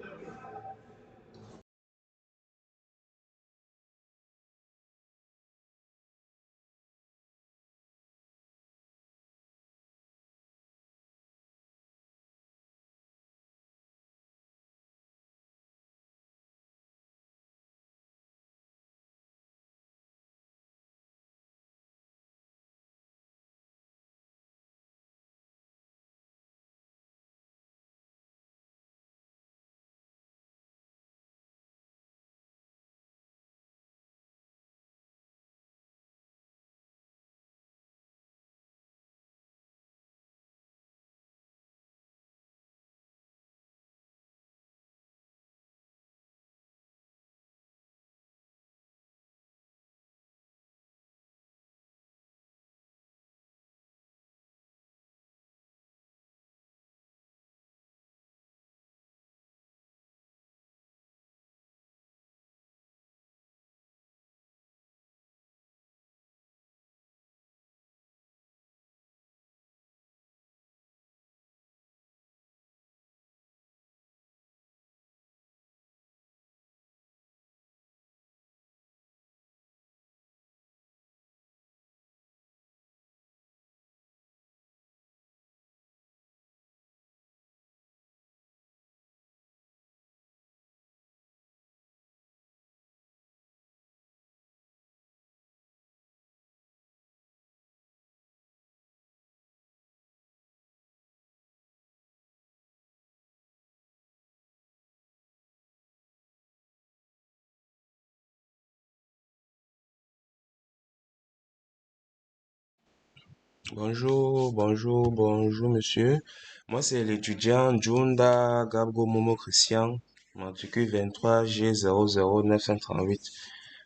Bonjour, bonjour, bonjour, monsieur. Moi, c'est l'étudiant Junda Gabgo Momo Christian, matricule 23 G00938.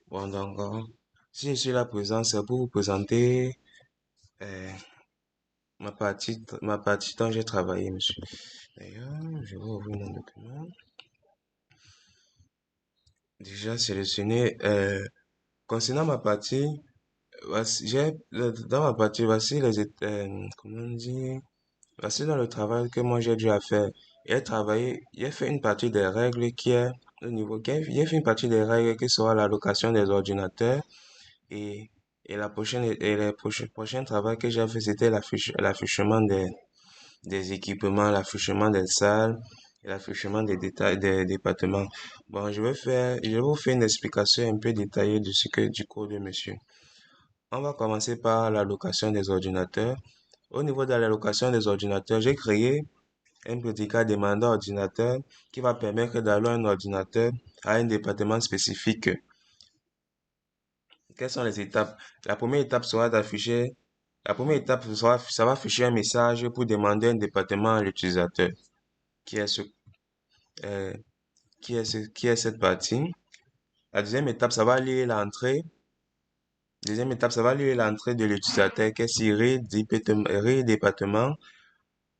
Bon, donc, si je suis là présent, c'est pour vous présenter euh, ma partie dont j'ai travaillé, monsieur. D'ailleurs, je vais ouvrir mon document. Déjà sélectionné. Concernant ma partie, dans ma partie, voici comment on dit, voici dans le travail que moi j'ai dû à faire. J'ai fait une partie des règles qui est au niveau, j'ai fait une partie des règles qui sera l'allocation des ordinateurs et, prochain travail que j'ai fait, c'était l'affichement des équipements, l'affichement des salles, et l'affichement des détails des départements. Bon, je vais vous faire une explication un peu détaillée du cours de monsieur. On va commencer par l'allocation des ordinateurs. Au niveau de l'allocation des ordinateurs, j'ai créé un prédicat demandant ordinateur qui va permettre d'allouer un ordinateur à un département spécifique. Quelles sont les étapes? La première étape sera d'afficher, la première étape sera, ça va afficher un message pour demander un département à l'utilisateur. Qui est ce, euh, qui est cette partie? La deuxième étape, ça va lire l'entrée. Deuxième étape, ça va lire l'entrée de l'utilisateur qui est sur département.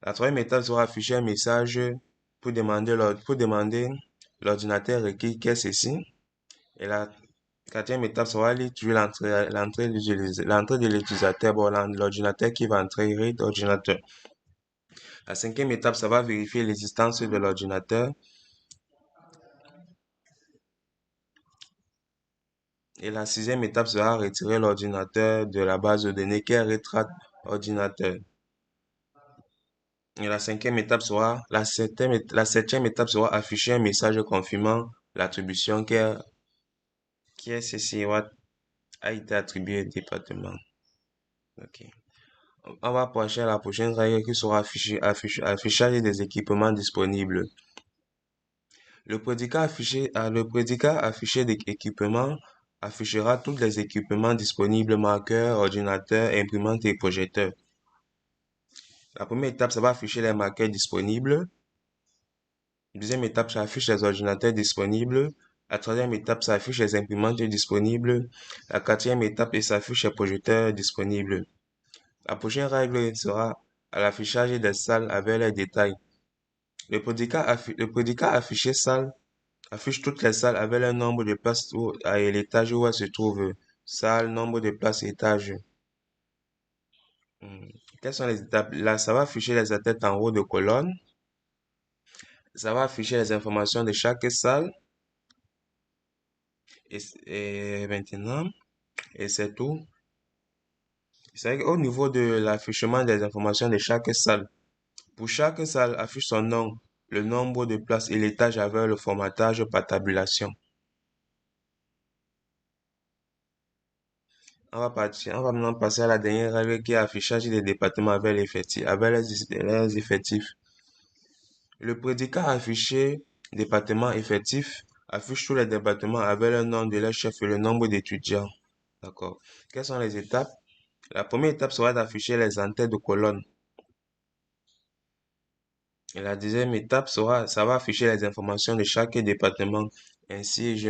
La troisième étape sera afficher un message pour demander l'ordinateur requis qui est ceci. Et la quatrième étape sera lire toujours l'entrée de l'utilisateur, bon, l'ordinateur qui va entrer, l'ordinateur. La cinquième étape, ça va vérifier l'existence de l'ordinateur. Et la sixième étape sera retirer l'ordinateur de la base de données qui est retraite ordinateur. Et la septième étape sera afficher un message confirmant l'attribution qui est ceci, a été attribué au département. Ok. On va passer à la prochaine règle qui sera affichage des équipements disponibles. Le prédicat affiché d'équipement affichera tous les équipements disponibles, marqueurs, ordinateurs, imprimantes et projecteurs. La première étape, ça va afficher les marqueurs disponibles. La deuxième étape, ça affiche les ordinateurs disponibles. La troisième étape, ça affiche les imprimantes disponibles. La quatrième étape, ça affiche les projecteurs disponibles. La prochaine règle sera à l'affichage des salles avec les détails. Le prédicat affiché salle affiche toutes les salles avec le nombre de places et l'étage où elles se trouvent. Salle, nombre de places, étage. Quelles sont les étapes? Là, ça va afficher les têtes en haut de colonne. Ça va afficher les informations de chaque salle. Et maintenant, et c'est tout. C'est au niveau de l'affichement des informations de chaque salle. Pour chaque salle, affiche son nom, le nombre de places et l'étage avec le formatage par tabulation. On va maintenant passer à la dernière règle qui est affichage des départements avec les effectifs. Le prédicat affiché département effectif affiche tous les départements avec le nom de leur chef et le nombre d'étudiants. D'accord. Quelles sont les étapes? La première étape sera d'afficher les en-têtes de colonne. Et la deuxième étape ça va afficher les informations de chaque département. Ainsi,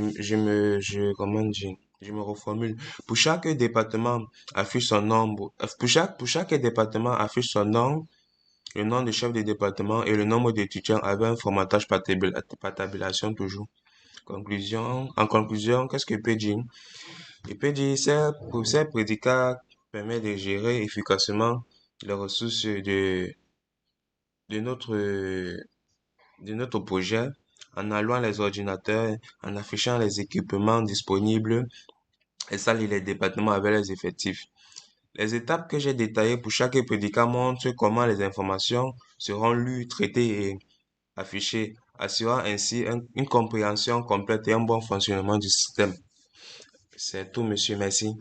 comment dire, je me reformule. Pour chaque département, affiche son nombre. Pour chaque département, affiche son nom, le nom du chef de département et le nombre d'étudiants avec un formatage par tabulation toujours. En conclusion, qu'est-ce qu'il peut dire? Il peut dire, ces prédicats permettent de gérer efficacement les ressources de notre de notre projet en allouant les ordinateurs, en affichant les équipements disponibles et ça les départements avec les effectifs. Les étapes que j'ai détaillées pour chaque prédicat montrent comment les informations seront lues, traitées et affichées, assurant ainsi une compréhension complète et un bon fonctionnement du système. C'est tout, monsieur. Merci.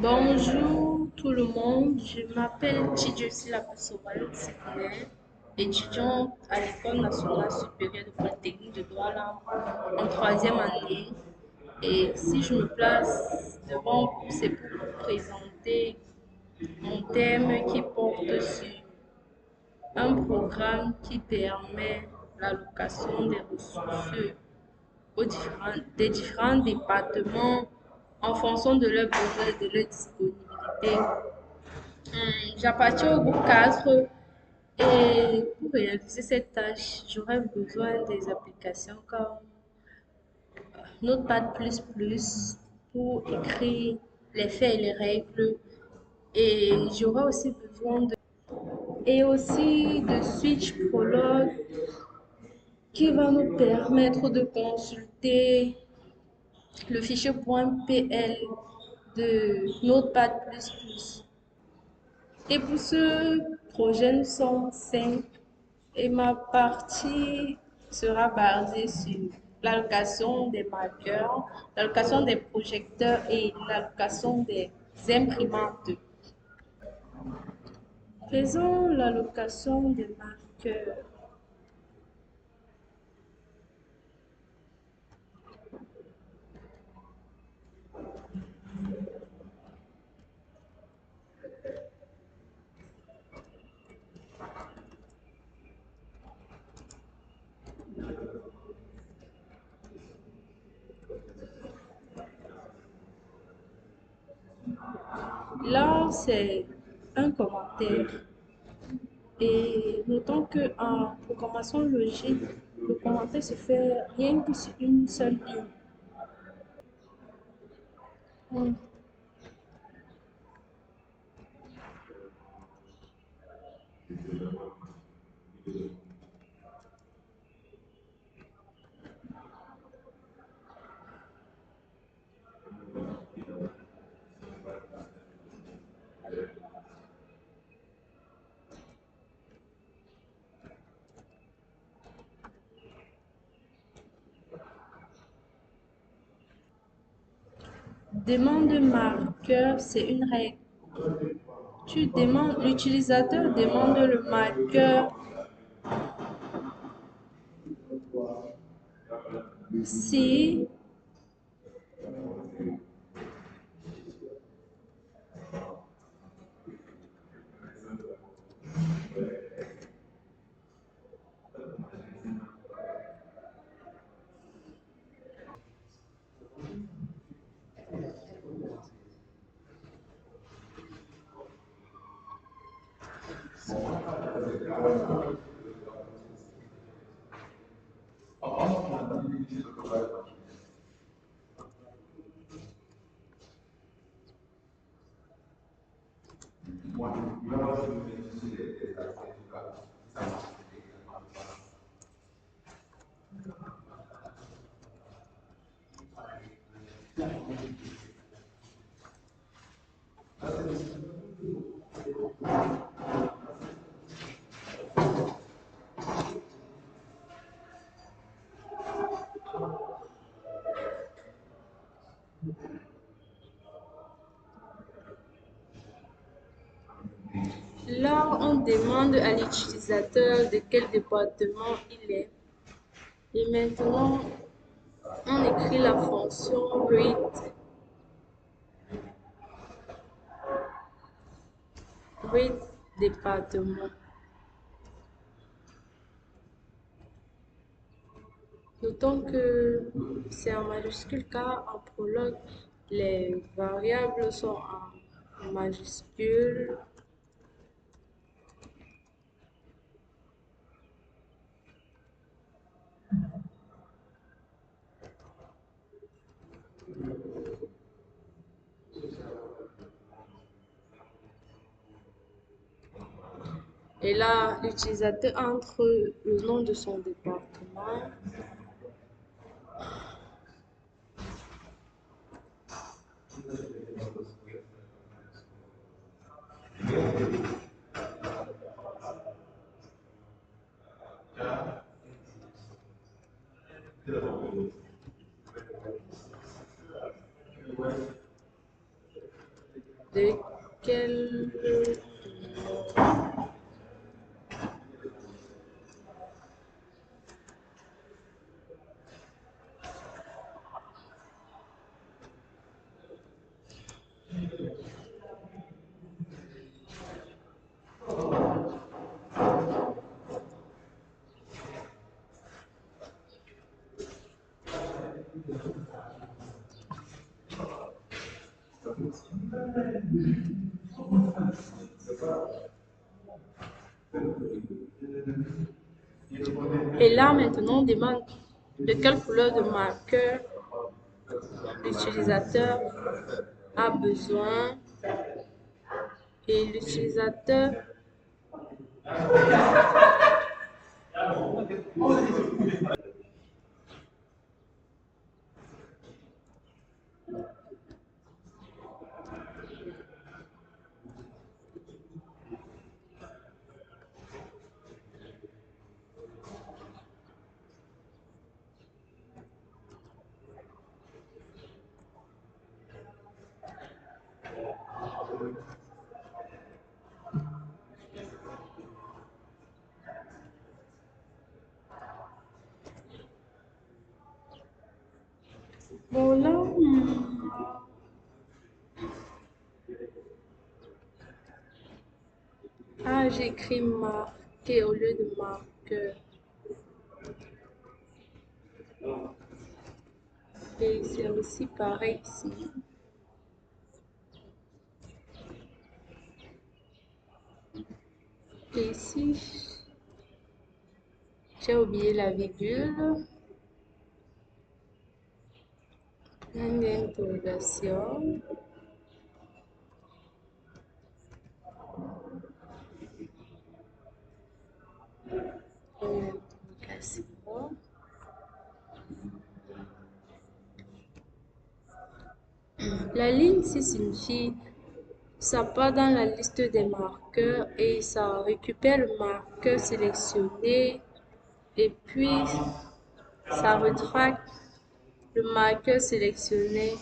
Bonjour tout le monde, je m'appelle Tidjussi Sorel Sévère, étudiante à l'École nationale supérieure de Polytechnique de Douala en troisième année. Et si je me place devant vous, c'est pour vous présenter mon thème qui porte sur un programme qui permet l'allocation des ressources des différents départements en fonction de leurs besoins et de leur disponibilité. J'appartiens au groupe 4 et pour réaliser cette tâche, j'aurais besoin des applications comme Notepad++ pour écrire les faits et les règles et j'aurais aussi besoin de Switch Prolog qui va nous permettre de consulter le fichier .pl de Notepad++. Et pour ce projet, nous sommes 5 et ma partie sera basée sur l'allocation des marqueurs, l'allocation des projecteurs et l'allocation des imprimantes. Faisons l'allocation des marqueurs. Là, c'est un commentaire. Et notons qu'en programmation logique, le commentaire se fait rien que sur une seule ligne. Hmm. Demande marqueur, c'est une règle. L'utilisateur demande le marqueur si là on demande à l'utilisateur de quel département il est. Et maintenant, on écrit la fonction read département. Notons que c'est en majuscule car en prologue, les variables sont en majuscule. Et là, l'utilisateur entre le nom de son département. Et là, maintenant, on demande de quelle couleur de marqueur l'utilisateur a besoin et l'utilisateur bon là, j'écris marqué au lieu de marqueur. Et c'est aussi pareil ici. Et ici, j'ai oublié la virgule. Point d'interrogation. Point d'interrogation. La ligne ici signifie ça part dans la liste des marqueurs et ça récupère le marqueur sélectionné et puis ça retracte le marqueur sélectionné.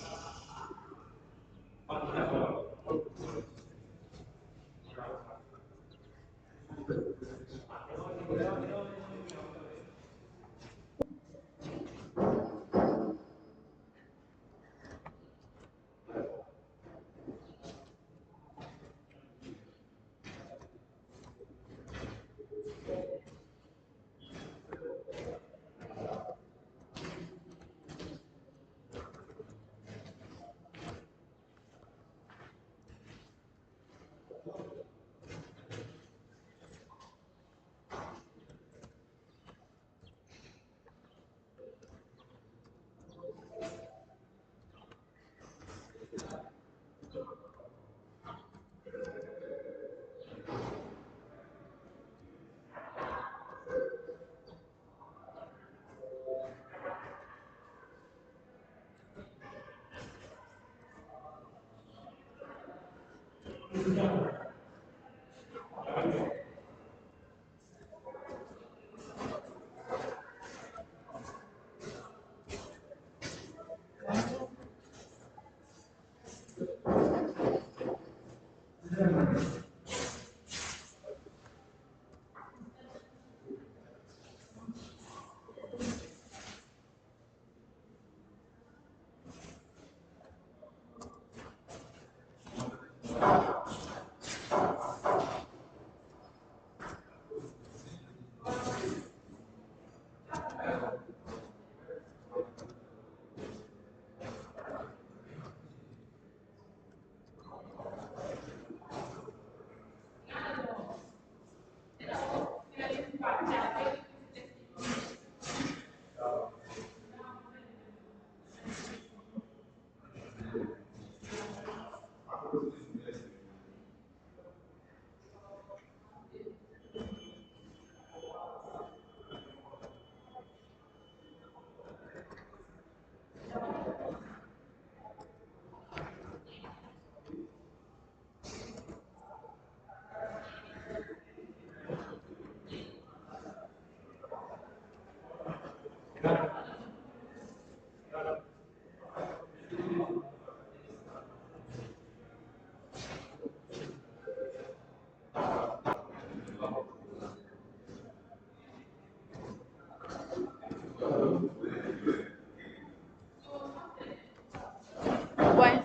Ouais.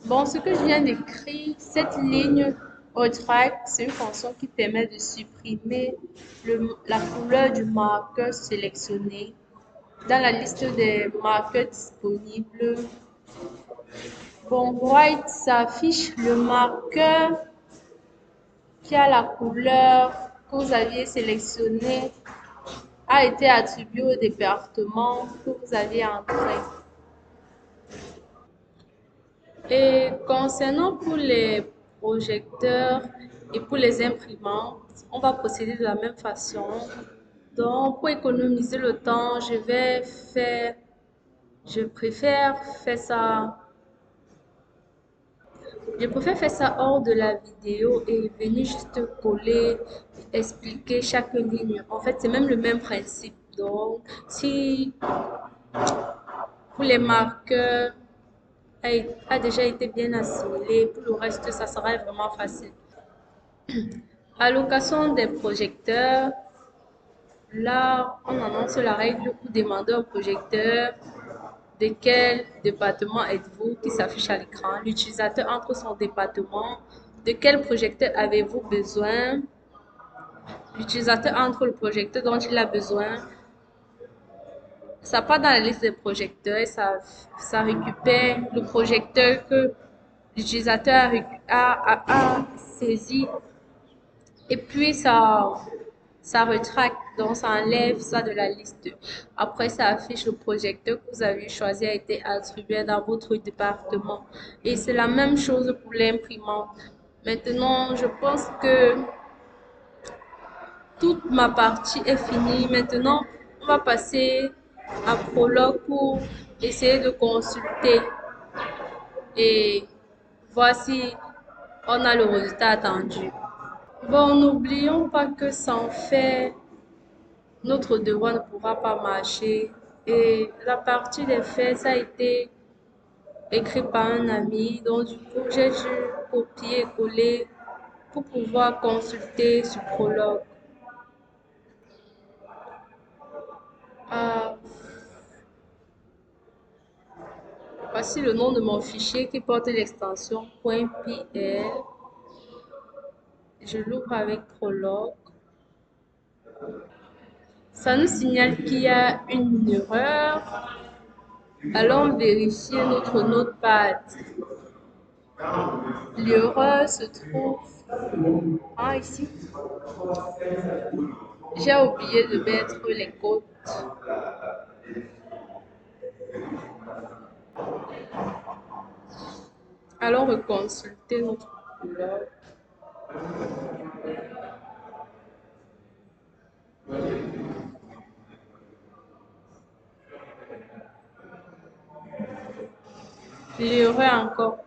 Bon, ce que je viens d'écrire, cette ligne retract, c'est une fonction qui permet de supprimer la couleur du marqueur sélectionné dans la liste des marqueurs disponibles Bon, white, ça affiche le marqueur qui a la couleur que vous aviez sélectionnée a été attribué au département que vous aviez entré. Et concernant pour les projecteurs et pour les imprimantes, on va procéder de la même façon. Donc, pour économiser le temps, je préfère faire ça, hors de la vidéo et venir juste coller, expliquer chaque ligne. En fait, c'est même le même principe. Donc, si pour les marqueurs a déjà été bien assimilé, pour le reste, ça sera vraiment facile. Allocation des projecteurs. Là, on annonce la règle pour demander au projecteur de quel département êtes-vous qui s'affiche à l'écran. L'utilisateur entre son département. De quel projecteur avez-vous besoin? L'utilisateur entre le projecteur dont il a besoin. Ça part dans la liste des projecteurs et ça récupère le projecteur que l'utilisateur a saisi et puis ça retraque, donc ça enlève ça de la liste. Après, ça affiche le projecteur que vous avez choisi a été attribué dans votre département. Et c'est la même chose pour l'imprimante. Maintenant, je pense que toute ma partie est finie. Maintenant, on va passer à Prologue pour essayer de consulter et voir si on a le résultat attendu. Bon, n'oublions pas que sans faire, notre devoir ne pourra pas marcher. Et la partie des faits, ça a été écrit par un ami. Donc, du coup, j'ai dû copier et coller pour pouvoir consulter ce prologue. Ah, voici le nom de mon fichier qui porte l'extension .pl. Je l'ouvre avec prologue. Ça nous signale qu'il y a une erreur. Allons vérifier notre notepad. L'erreur se trouve ici. J'ai oublié de mettre les codes. Allons reconsulter notre blog. L'erreur encore.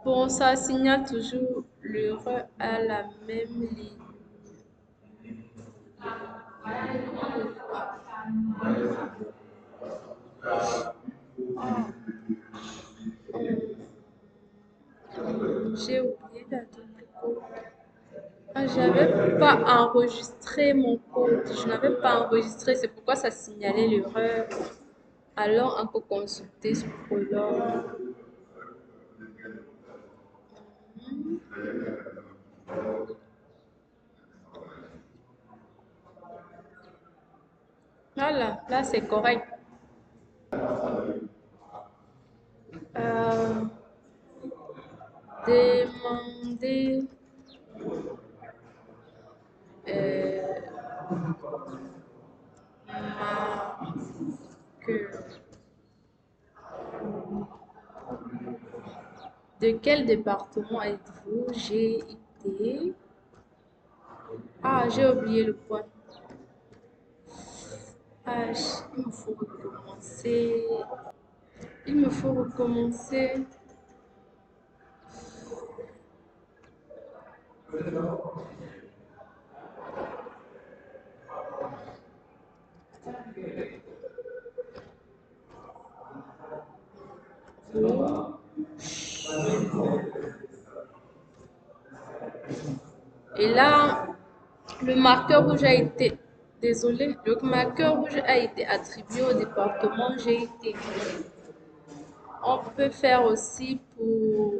Bon, ça signale toujours l'erreur à la même ligne. J'ai oublié d'attendre le code. Ah, j'avais pas enregistré mon code. Je n'avais pas enregistré, c'est pourquoi ça signalait l'erreur. Allons encore consulter ce prologue. Voilà, là c'est correct. Euh, demander marque. De quel département êtes-vous? J'ai été. Ah, j'ai oublié le point. Ah, il me faut recommencer. Il me faut recommencer. Et là, le marqueur rouge a été. Désolé, le marqueur rouge a été attribué au département J'ai été. On peut faire aussi pour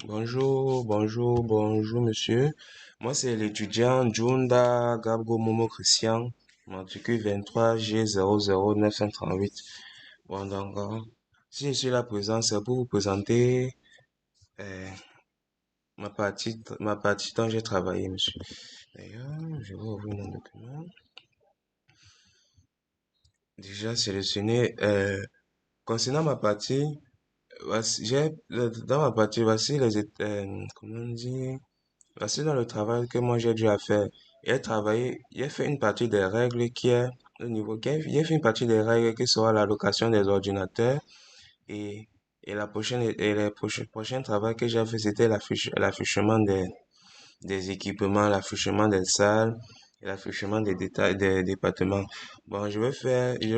Bonjour, monsieur. Moi, c'est l'étudiant Junda Gabgo Momo Christian, matricule 23G00938. Bon, donc, si je suis là présent, c'est pour vous présenter euh, ma partie dont j'ai travaillé, monsieur. D'ailleurs, je vais ouvrir mon document. Déjà sélectionné. Concernant ma partie, dans ma partie, voici comment on dit, voici dans le travail que moi j'ai dû à faire. J'ai fait une partie des règles qui est au niveau, j'ai fait une partie des règles qui sera l'allocation des ordinateurs et, prochain travail que j'ai fait, c'était l'affichement des équipements, l'affichement des salles, et l'affichement des détails des départements. Bon, je vais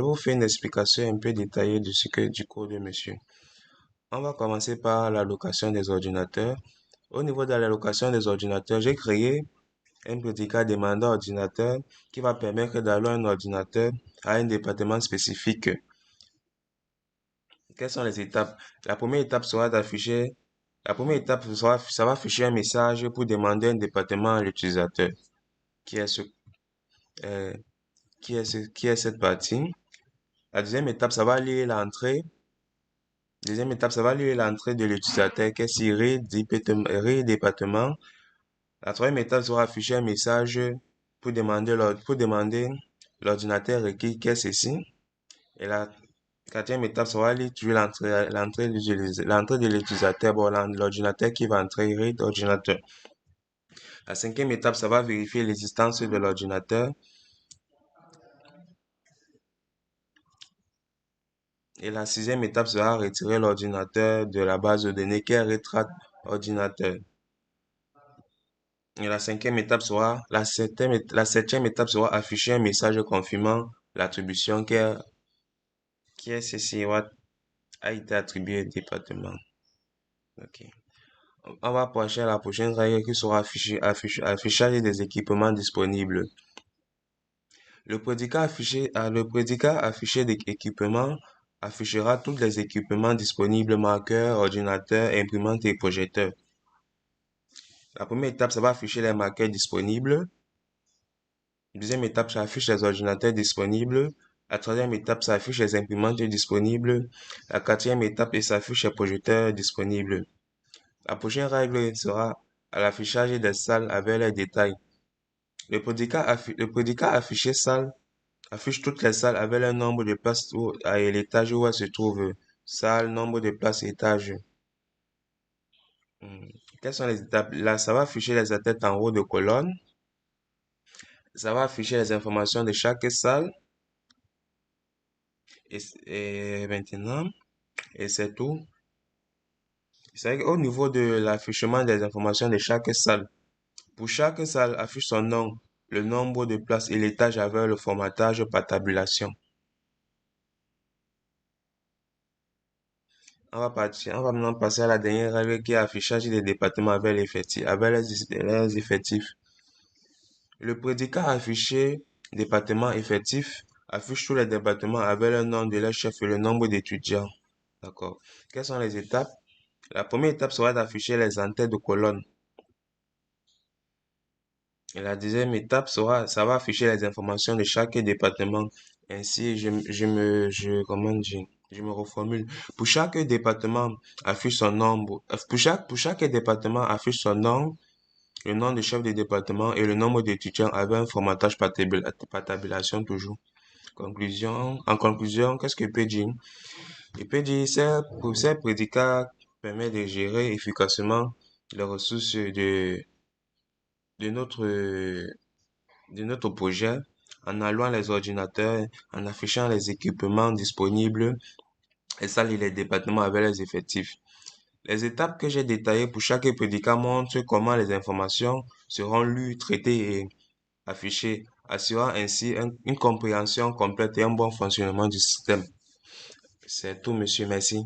vous faire une explication un peu détaillée du cours de monsieur. On va commencer par l'allocation des ordinateurs. Au niveau de l'allocation des ordinateurs, j'ai créé un prédicat demandant ordinateur qui va permettre d'allouer un ordinateur à un département spécifique. Quelles sont les étapes? La première étape sera d'afficher, la première étape sera, ça va afficher un message pour demander un département à l'utilisateur. Qui est ce, euh, qui est cette partie? La deuxième étape, ça va lire l'entrée. Deuxième étape, ça va lire l'entrée de l'utilisateur qui est sur département. La troisième étape sera afficher un message pour demander l'ordinateur requis qui est ceci. Et la quatrième étape sera lire toujours l'entrée de l'utilisateur, bon, l'ordinateur qui va entrer, l'ordinateur. La cinquième étape, ça va vérifier l'existence de l'ordinateur. Et la sixième étape sera retirer l'ordinateur de la base de données qui est retraite ordinateur. Et la septième étape sera afficher un message confirmant l'attribution qui est ceci, a été attribué au département. Ok. On va passer à la prochaine règle qui sera affichage des équipements disponibles. Le prédicat affiché d'équipement affichera tous les équipements disponibles, marqueurs, ordinateurs, imprimantes et projecteurs. La première étape, ça va afficher les marqueurs disponibles. Deuxième étape, ça affiche les ordinateurs disponibles. La troisième étape, ça affiche les imprimantes disponibles. La quatrième étape, ça affiche les projecteurs disponibles. La prochaine règle sera à l'affichage des salles avec les détails. Le prédicat affiché salle affiche toutes les salles avec le nombre de places et l'étage où elles se trouvent. Salle, nombre de places, étage. Quelles sont les étapes? Là, ça va afficher les têtes en haut de colonne. Ça va afficher les informations de chaque salle. Et maintenant, et c'est tout. C'est au niveau de l'affichement des informations de chaque salle. Pour chaque salle, affiche son nom, le nombre de places et l'étage avec le formatage par tabulation. On va maintenant passer à la dernière règle qui est affichage des départements avec les effectifs. Le prédicat affiché département effectif affiche tous les départements avec le nom de leur chef et le nombre d'étudiants. D'accord. Quelles sont les étapes? La première étape sera d'afficher les en-têtes de colonne. Et la deuxième étape ça va afficher les informations de chaque département. Ainsi, je me reformule. Pour chaque département affiche son nombre. Pour chaque département affiche son nom, le nom du chef de département et le nombre d'étudiants avec un formatage par tabulation toujours. En conclusion, qu'est-ce qu'il peut dire? Il peut dire, ces prédicats permettent de gérer efficacement les ressources de notre, de notre projet en allouant les ordinateurs, en affichant les équipements disponibles et ça, les départements avec les effectifs. Les étapes que j'ai détaillées pour chaque prédicat montrent comment les informations seront lues, traitées et affichées, assurant ainsi une compréhension complète et un bon fonctionnement du système. C'est tout, monsieur. Merci.